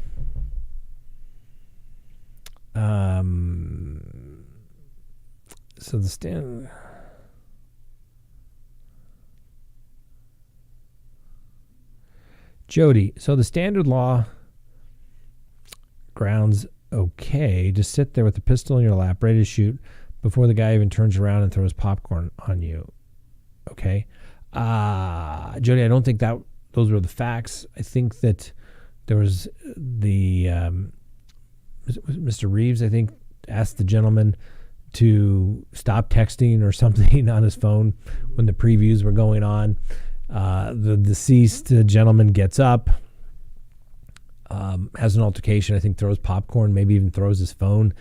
So the standard. Jody, so the standard law grounds okay. Just sit there with the pistol in your lap, ready to shoot before the guy even turns around and throws popcorn on you. Okay. Jody, I don't think that those were the facts. I think that there was the Mr. Reeves, I think, asked the gentleman to stop texting or something on his phone when the previews were going on. The deceased gentleman gets up, has an altercation, I think throws popcorn, maybe even throws his phone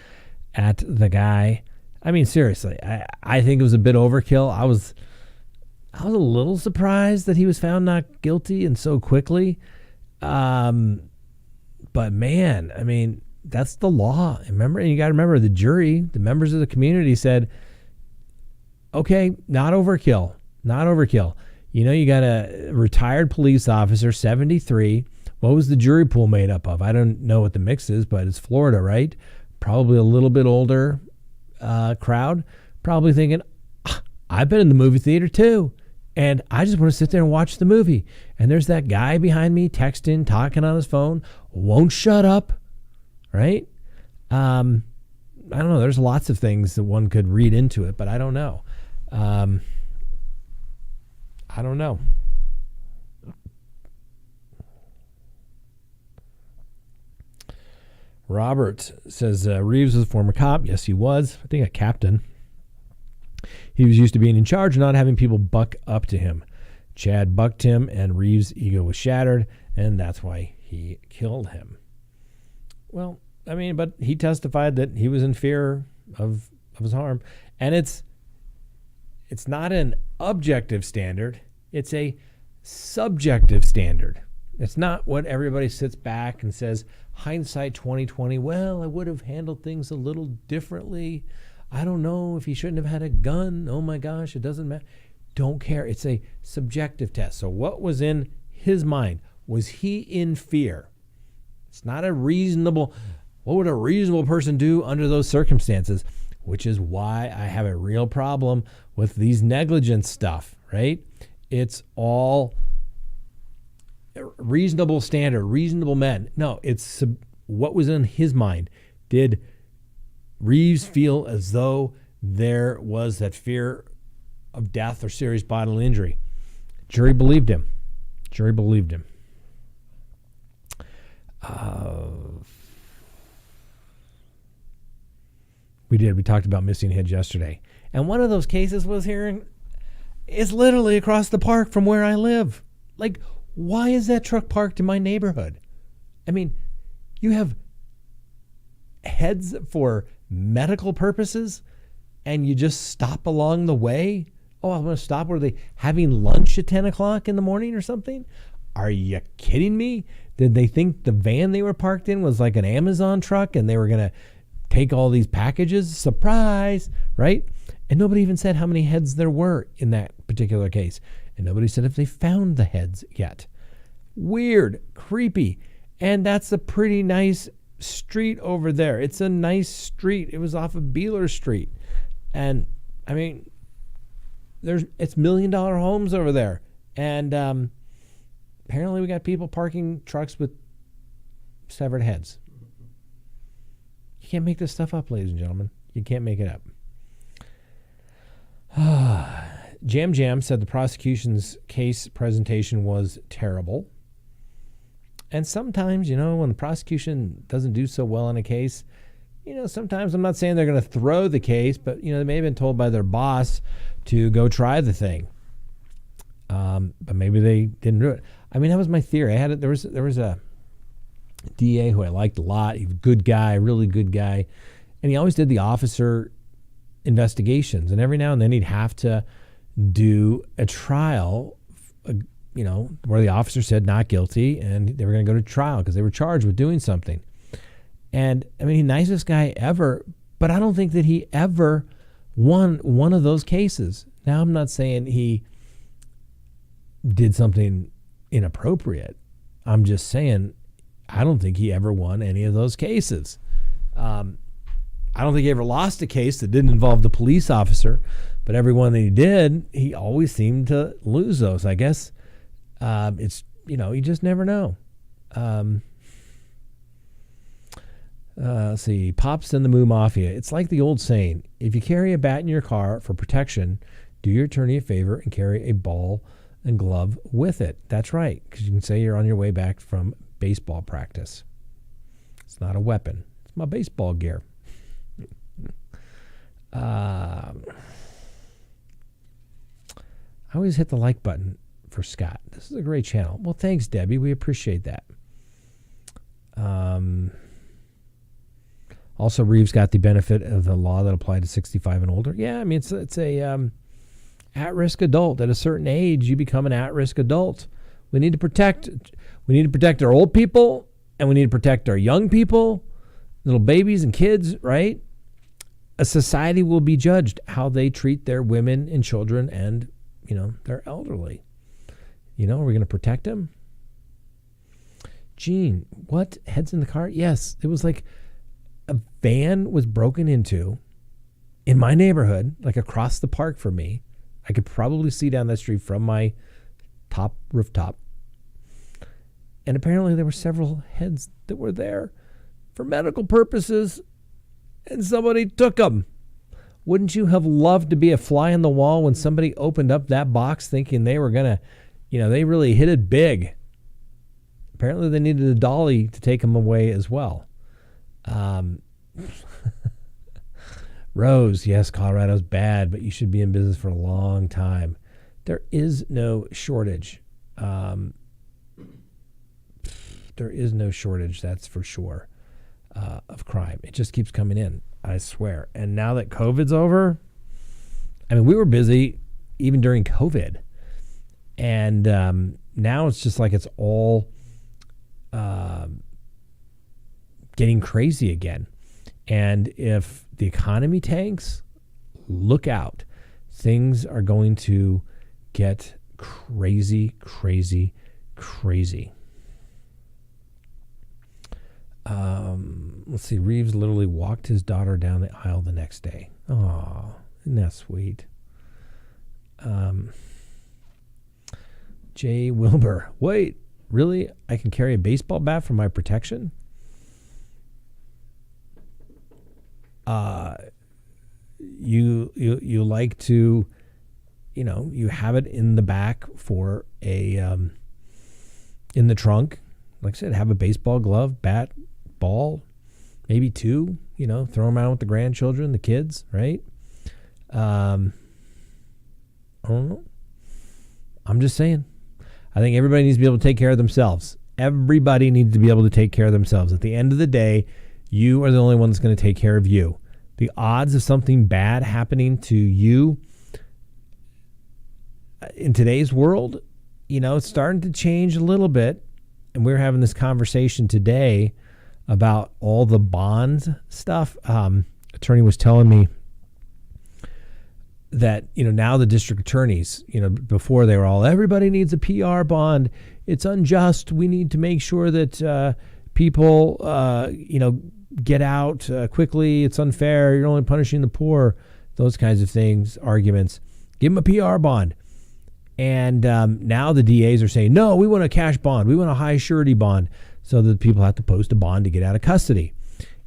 at the guy. I mean, seriously, I think it was a bit overkill. I was a little surprised that he was found not guilty and so quickly. But man, I mean, that's the law. Remember, you got to remember the jury, the members of the community said, okay, not overkill. You know, you got a retired police officer, 73. What was the jury pool made up of? I don't know what the mix is, but it's Florida, right? Probably a little bit older crowd. Probably thinking, I've been in the movie theater too, and I just want to sit there and watch the movie. And there's that guy behind me texting, talking on his phone, won't shut up, right? I don't know. There's lots of things that one could read into it, but I don't know. I don't know. Robert says Reeves was a former cop. Yes, he was. I think a captain. He was used to being in charge and not having people buck up to him. Chad bucked him, and Reeves' ego was shattered, and that's why he killed him. Well, I mean, but he testified that he was in fear of his harm, and it's not an objective standard. It's a subjective standard. It's not what everybody sits back and says, hindsight 2020, well, I would have handled things a little differently. I don't know if he shouldn't have had a gun. Oh my gosh, it doesn't matter. Don't care. It's a subjective test. So what was in his mind? Was he in fear? It's not a reasonable, what would a reasonable person do under those circumstances? Which is why I have a real problem with these negligence stuff, right? It's all reasonable standard, reasonable men. No, it's what was in his mind. Did Reeves feel as though there was that fear of death or serious bodily injury? Jury believed him. We did. We talked about missing heads yesterday. And one of those cases is literally across the park from where I live. Like, why is that truck parked in my neighborhood? I mean, you have heads for medical purposes and you just stop along the way? Oh, I'm going to stop. Were they having lunch at 10 o'clock in the morning or something? Are you kidding me? Did they think the van they were parked in was like an Amazon truck and they were going to take all these packages? Surprise, right? And nobody even said how many heads there were in that particular case. And nobody said if they found the heads yet. Weird, creepy. And that's a pretty nice street over there. It's a nice street. It was off of Beeler Street. And I mean, it's $1 million homes over there. And apparently we got people parking trucks with severed heads. You can't make this stuff up, ladies and gentlemen. You can't make it up. Jam said the prosecution's case presentation was terrible. And sometimes, when the prosecution doesn't do so well in a case, sometimes I'm not saying they're going to throw the case, but, they may have been told by their boss to go try the thing. But maybe they didn't do it. I mean, that was my theory. There was a DA who I liked a lot. He was a good guy, really good guy. And he always did the officer investigations. And every now and then he'd have to do a trial, where the officer said not guilty and they were going to go to trial because they were charged with doing something. And I mean, nicest guy ever, but I don't think that he ever won one of those cases. Now, I'm not saying he did something inappropriate. I'm just saying I don't think he ever won any of those cases. I don't think he ever lost a case that didn't involve the police officer, but every one that he did, he always seemed to lose those. I guess it's, you just never know. Let's see, Pops and the Moo Mafia. It's like the old saying, if you carry a bat in your car for protection, do your attorney a favor and carry a ball and glove with it. That's right, because you can say you're on your way back from baseball practice. It's not a weapon. It's my baseball gear. I always hit the like button for Scott. This is a great channel. Well, thanks, Debbie. We appreciate that. Also, Reeves got the benefit of the law that applied to 65 and older. Yeah, I mean, it's a at-risk adult. At a certain age, you become an at-risk adult. We need to protect our old people, and we need to protect our young people, little babies and kids, right? A society will be judged how they treat their women and children and, their elderly. Are we going to protect them? Gene, what? Heads in the car? Yes, it was like a van was broken into in my neighborhood, like across the park from me. I could probably see down that street from my top rooftop. And apparently there were several heads that were there for medical purposes, and somebody took them. Wouldn't you have loved to be a fly on the wall when somebody opened up that box thinking they were going to, they really hit it big? Apparently they needed a dolly to take them away as well. Rose, yes, Colorado's bad, but you should be in business for a long time. There is no shortage. There is no shortage, that's for sure, of crime. It just keeps coming in, I swear. And now that COVID's over, I mean, we were busy even during COVID. And now it's just like it's all getting crazy again. And if the economy tanks, look out. Things are going to get crazy, crazy, crazy. Let's see. Reeves literally walked his daughter down the aisle the next day. Oh, isn't that sweet? Jay Wilbur. Wait, really? I can carry a baseball bat for my protection? You like to, you have it in the back for a, in the trunk. Like I said, have a baseball glove, bat, ball, maybe two, throw them out with the grandchildren, the kids, right? I don't know. I'm just saying. I think everybody needs to be able to take care of themselves. Everybody needs to be able to take care of themselves. At the end of the day, you are the only one that's going to take care of you. The odds of something bad happening to you in today's world, it's starting to change a little bit. And we're having this conversation today about all the bonds stuff. Attorney was telling me that, now the district attorneys, before they were all, everybody needs a PR bond. It's unjust. We need to make sure that people, get out quickly. It's unfair. You're only punishing the poor. Those kinds of things, arguments. Give them a PR bond. And now the DAs are saying, no, we want a cash bond. We want a high surety bond, so that people have to post a bond to get out of custody.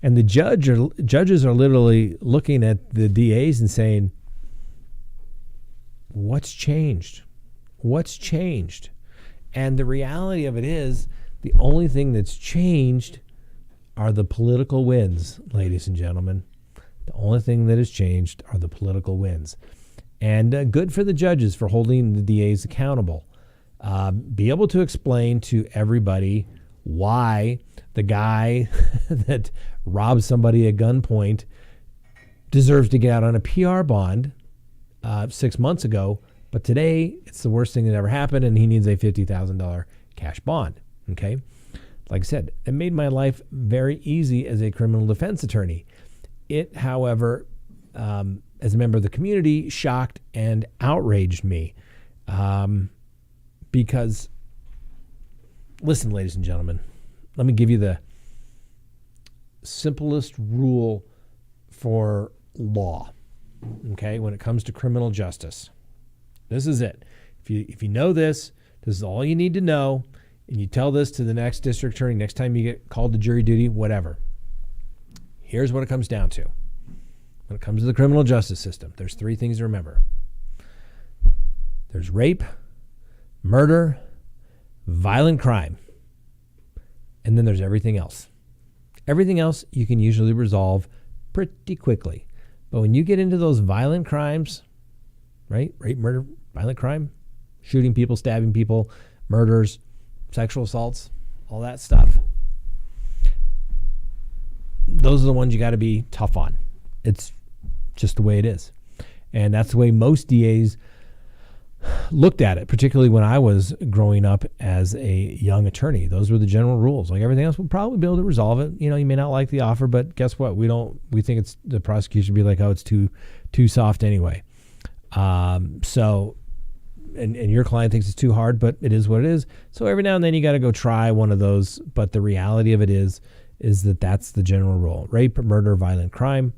And the judges are literally looking at the DAs and saying, what's changed? What's changed? And the reality of it is, the only thing that's changed are the political wins, ladies and gentlemen. The only thing that has changed are the political wins. And good for the judges for holding the DAs accountable. Be able to explain to everybody why the guy that robbed somebody at gunpoint deserves to get out on a PR bond 6 months ago, but today it's the worst thing that ever happened, and he needs a $50,000 cash bond. Okay? Like I said, it made my life very easy as a criminal defense attorney. It, however, as a member of the community, shocked and outraged me. Because, listen, ladies and gentlemen, let me give you the simplest rule for law, okay, when it comes to criminal justice. This is it. If you know this is all you need to know, and you tell this to the next district attorney next time you get called to jury duty, whatever. Here's what it comes down to. When it comes to the criminal justice system, there's 3 things to remember. There's rape, murder, violent crime, and then there's everything else. Everything else you can usually resolve pretty quickly. But when you get into those violent crimes, right? Rape, murder, violent crime, shooting people, stabbing people, murders, sexual assaults, all that stuff. Those are the ones you got to be tough on. It's just the way it is. And that's the way most DAs looked at it, particularly when I was growing up as a young attorney. Those were the general rules. Like everything else, we'll probably be able to resolve it. You know, you may not like the offer, but guess what? We think it's the prosecution would be like, oh, it's too soft anyway. So your client thinks it's too hard, but it is what it is. So every now and then you got to go try one of those. But the reality of it is that that's the general rule. Rape, murder, violent crime.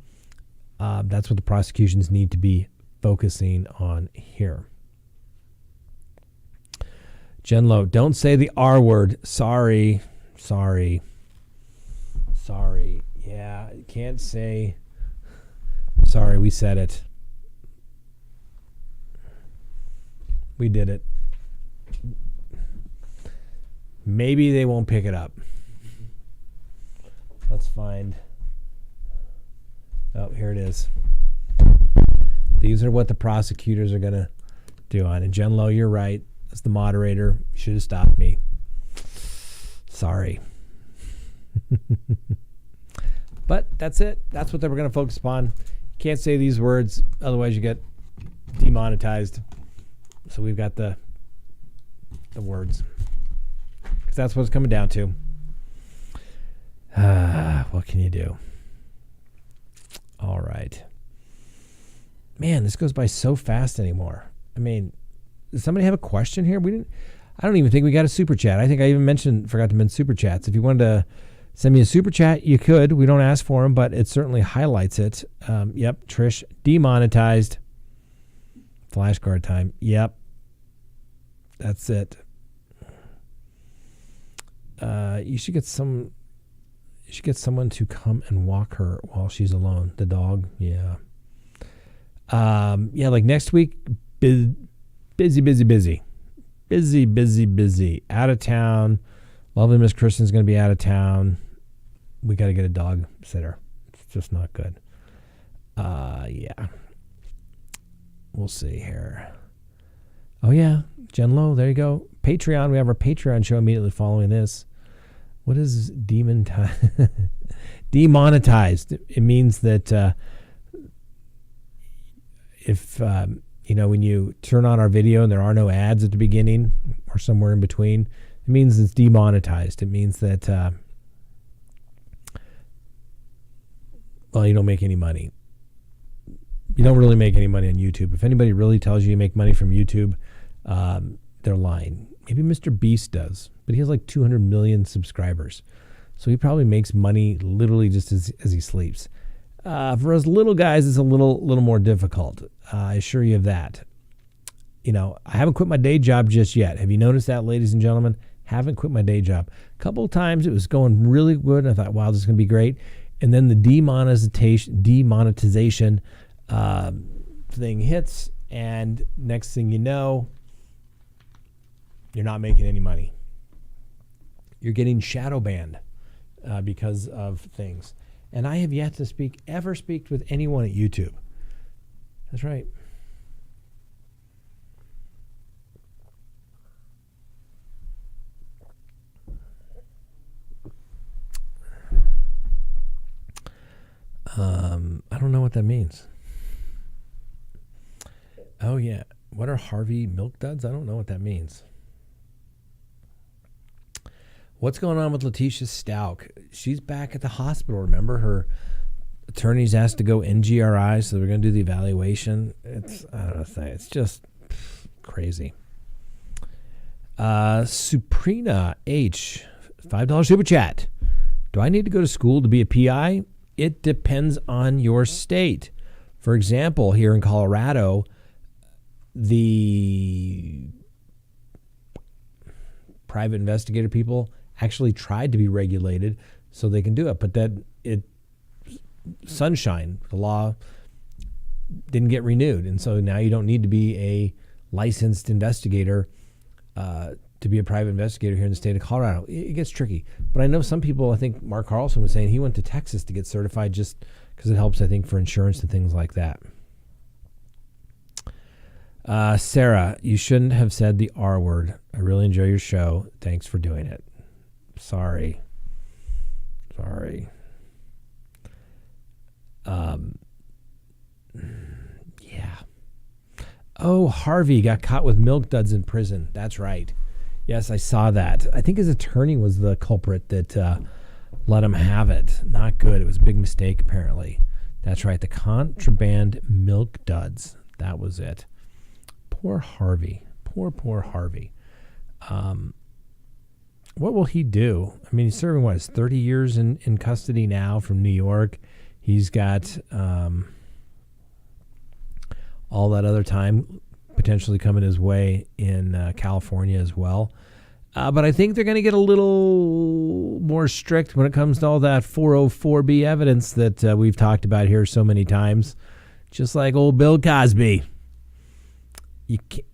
That's what the prosecutions need to be focusing on here. Jen Lowe, don't say the R word. Sorry. Yeah, can't say. Sorry, we said it. We did it. Maybe they won't pick it up. Let's find. Oh, here it is. These are what the prosecutors are going to do on it. Jen Lowe, you're right. As the moderator, you should have stopped me. Sorry. But that's it. That's what they were going to focus upon. You can't say these words, otherwise you get demonetized. So we've got the words. Because that's what it's coming down to. What can you do? All right. Man, this goes by so fast anymore. I mean, does somebody have a question here? I don't even think we got a super chat. I think I even forgot to mention super chats. If you wanted to send me a super chat, you could. We don't ask for them, but it certainly highlights it. Yep, Trish, demonetized. Flashcard time. Yep. That's it. You should get someone to come and walk her while she's alone. The dog, yeah. Yeah, like next week, busy. Out of town. Lovely Miss Kristen's going to be out of town. We got to get a dog sitter. It's just not good. Yeah. We'll see here. Oh, yeah. Jen Lowe, there you go. Patreon. We have our Patreon show immediately following this. What is demonetized? It means that if, when you turn on our video and there are no ads at the beginning or somewhere in between, it means it's demonetized. It means that, you don't make any money. You don't really make any money on YouTube. If anybody really tells you make money from YouTube, they're lying. Maybe Mr. Beast does, but he has like 200 million subscribers. So he probably makes money literally just as he sleeps. For us little guys, it's a little more difficult. I assure you of that. I haven't quit my day job just yet. Have you noticed that, ladies and gentlemen? Haven't quit my day job. A couple of times it was going really good. I thought, wow, this is going to be great. And then the demonetization thing hits, and next thing you know, you're not making any money. You're getting shadow banned because of things. And I have yet to ever speak with anyone at YouTube. That's right. I don't know what that means. Oh, yeah. What are Harvey Milk Duds? I don't know what that means. What's going on with Letitia Stout? She's back at the hospital. Remember, her attorneys asked to go NGRI, so they're going to do the evaluation. It's just crazy. Suprina H, $5 super chat. Do I need to go to school to be a PI? It depends on your state. For example, here in Colorado, the private investigator people actually tried to be regulated so they can do it, but sunshine, the law didn't get renewed, and so now you don't need to be a licensed investigator to be a private investigator here in the state of Colorado. It gets tricky, but I know some people. I think Mark Carlson was saying he went to Texas to get certified just because it helps, I think, for insurance and things like that. Sarah, you shouldn't have said the R word. I really enjoy your show. Thanks for doing it. Sorry. Yeah. Oh, Harvey got caught with milk duds in prison. That's right. Yes, I saw that. I think his attorney was the culprit that let him have it. Not good. It was a big mistake, apparently. That's right. The contraband milk duds. That was it. Poor Harvey. Poor Harvey. What will he do? I mean, he's serving, his 30 years in custody now from New York. He's got all that other time potentially coming his way in California as well. But I think they're going to get a little more strict when it comes to all that 404B evidence that we've talked about here so many times. Just like old Bill Cosby. You can't,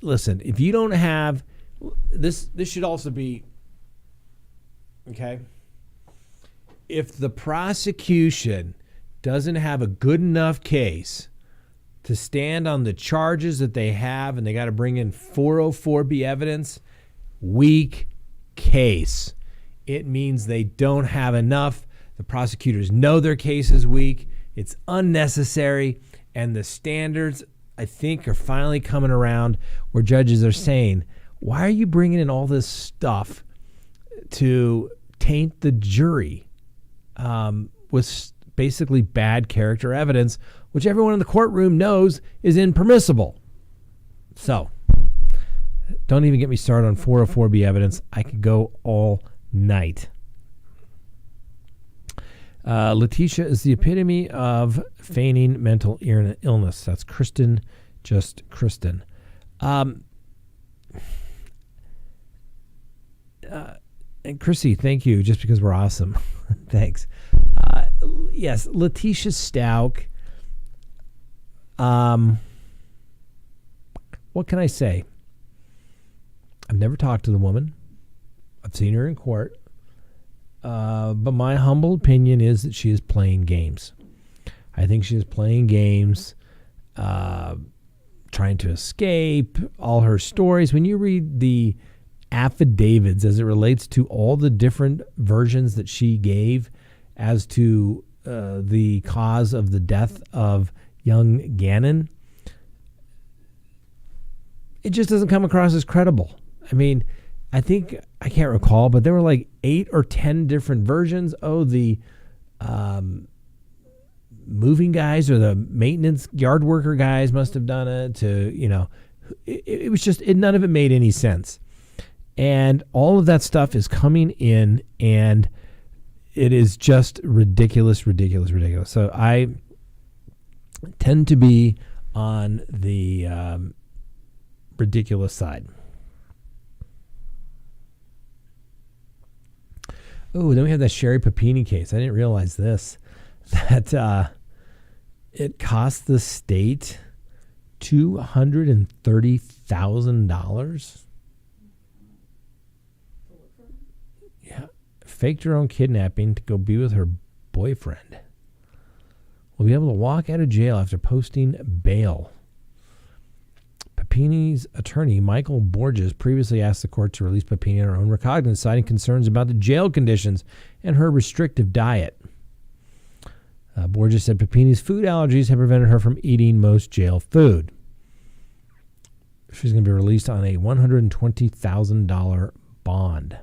listen, if you don't have... This should also be... Okay? If the prosecution doesn't have a good enough case to stand on the charges that they have, and they got to bring in 404B evidence, weak case. It means they don't have enough. The prosecutors know their case is weak. It's unnecessary. And the standards, I think, are finally coming around where judges are saying, why are you bringing in all this stuff to taint the jury with basically bad character evidence, which everyone in the courtroom knows is impermissible? So, don't even get me started on 404B evidence. I could go all night. Letitia is the epitome of feigning mental illness. That's Kristen, just Kristen. And Chrissy, thank you, just because we're awesome. Thanks. Yes, Letitia Stauch. What can I say? I've never talked to the woman. I've seen her in court. But my humble opinion is that she is playing games. I think she is playing games, trying to escape all her stories. When you read the affidavits as it relates to all the different versions that she gave as to the cause of the death of young Gannon, it just doesn't come across as credible. I mean, I think, I can't recall, but there were like 8 or 10 different versions. Oh, the moving guys or the maintenance yard worker guys must have done it it was just, none of it made any sense. And all of that stuff is coming in, and it is just ridiculous. So I tend to be on the ridiculous side. Oh, then we have that Sherry Papini case. I didn't realize this, that it cost the state $230,000. Yeah, faked her own kidnapping to go be with her boyfriend. Will be able to walk out of jail after posting bail. Papini's attorney, Michael Borges, previously asked the court to release Papini on her own recognizance, citing concerns about the jail conditions and her restrictive diet. Borges said Papini's food allergies have prevented her from eating most jail food. She's going to be released on a $120,000 bond.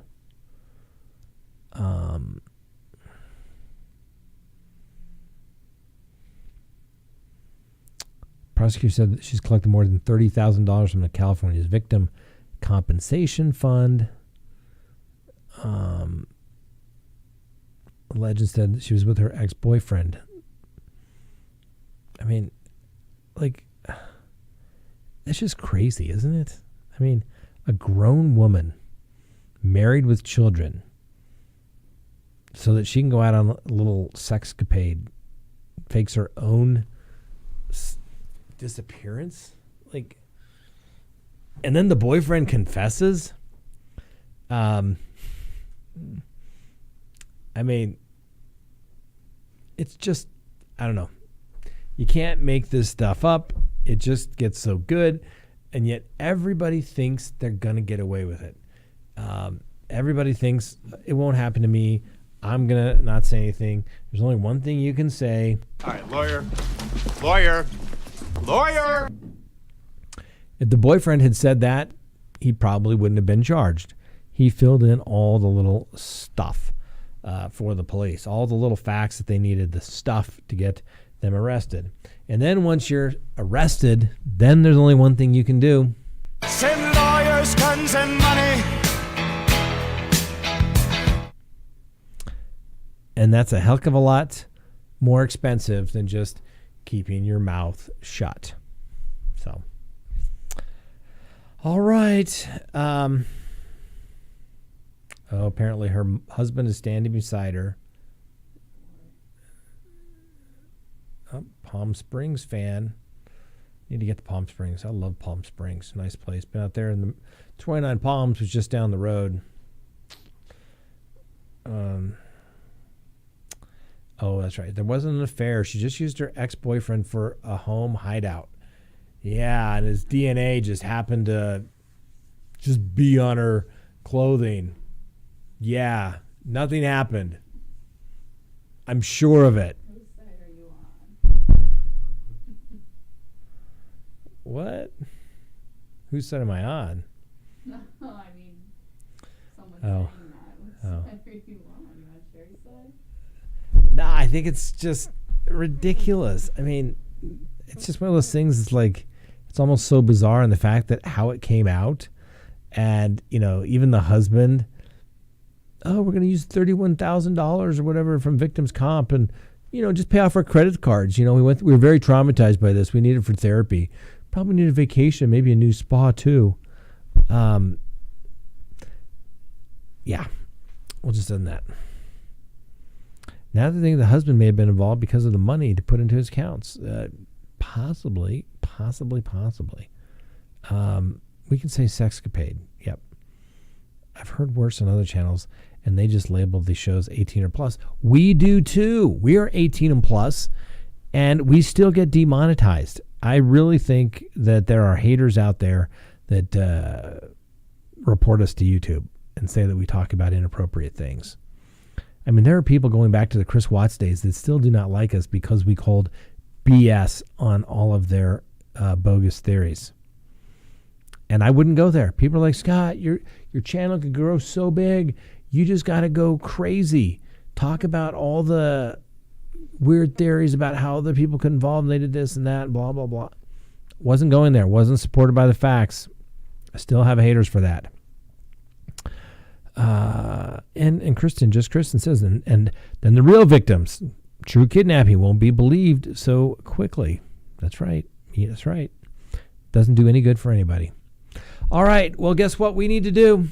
Prosecutor said that she's collected more than $30,000 from the California's Victim Compensation Fund. legend said she was with her ex-boyfriend. I mean, like, that's just crazy, isn't it? I mean, a grown woman married with children so that she can go out on a little sexcapade, fakes her own disappearance. Like, and then the boyfriend confesses. I mean, it's just, I don't know. You can't make this stuff up. It just gets so good. And yet everybody thinks they're going to get away with it. Everybody thinks it won't happen to me. I'm going to not say anything. There's only one thing you can say. All right, lawyer. Lawyer. Lawyer. If the boyfriend had said that, he probably wouldn't have been charged. He filled in all the little stuff for the police, all the little facts that they needed, the stuff to get them arrested. And then once you're arrested, then there's only one thing you can do. Send lawyers, guns, and money. And that's a heck of a lot more expensive than just keeping your mouth shut. So, all right. Apparently her husband is standing beside her. Palm Springs fan. Need to get to Palm Springs. I love Palm Springs. Nice place. Been out there in the 29 Palms, was just down the road. Oh, that's right. There wasn't an affair. She just used her ex-boyfriend for a home hideout. Yeah, and his DNA just happened to just be on her clothing. Yeah, nothing happened. I'm sure of it. Whose side are you on? What? Whose side am I on? No, I mean, someone Oh. saying that. Whose Oh. side are you on? You on Sherry's side? Nah, I think it's just ridiculous. I mean, it's just one of those things. It's like, it's almost so bizarre in the fact that how it came out. And, you know, even the husband, oh, we're going to use $31,000 or whatever from victims comp and, you know, just pay off our credit cards. You know, we were very traumatized by this. We need it for therapy. Probably need a vacation, maybe a new spa too. Yeah, we'll just end that. Now they think the husband may have been involved because of the money to put into his accounts. Possibly. We can say sexcapade. Yep. I've heard worse on other channels, and they just label the shows 18 or plus. We do too. We are 18 and plus, and we still get demonetized. I really think that there are haters out there that report us to YouTube and say that we talk about inappropriate things. I mean, there are people going back to the Chris Watts days that still do not like us because we called BS on all of their bogus theories. And I wouldn't go there. People are like, Scott, your channel could grow so big. You just got to go crazy. Talk about all the weird theories about how other people could involve and they did this and that, blah, blah, blah. Wasn't going there. Wasn't supported by the facts. I still have haters for that. And Kristen says, and then the real victims, true kidnapping won't be believed so quickly. That's right. Yeah, that's right. Doesn't do any good for anybody. All right. Well, guess what we need to do?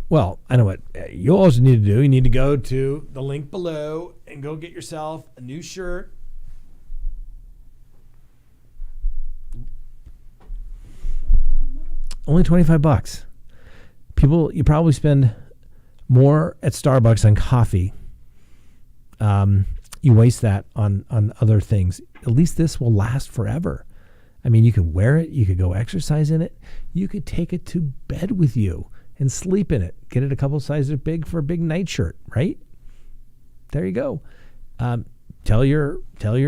Well, I know what you also need to do. You need to go to the link below and go get yourself a new shirt. Only $25. People, you probably spend more at Starbucks on coffee. You waste that on other things. At least this will last forever. I mean, you could wear it. You could go exercise in it. You could take it to bed with you and sleep in it. Get it a couple sizes big for a big night shirt, right? There you go. Tell your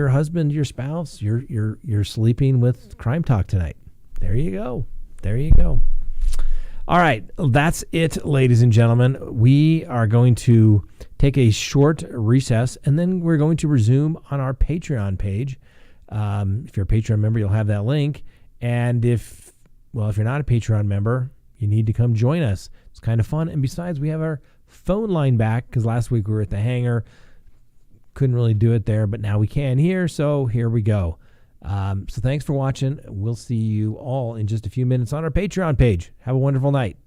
husband, your spouse, you're sleeping with CrimeTalk tonight. There you go. There you go. All right, that's it, ladies and gentlemen. We are going to take a short recess, and then we're going to resume on our Patreon page. If you're a Patreon member, you'll have that link. And if you're not a Patreon member, you need to come join us. It's kind of fun. And besides, we have our phone line back because last week we were at the hangar. Couldn't really do it there, but now we can here. So here we go. So thanks for watching. We'll see you all in just a few minutes on our Patreon page. Have a wonderful night.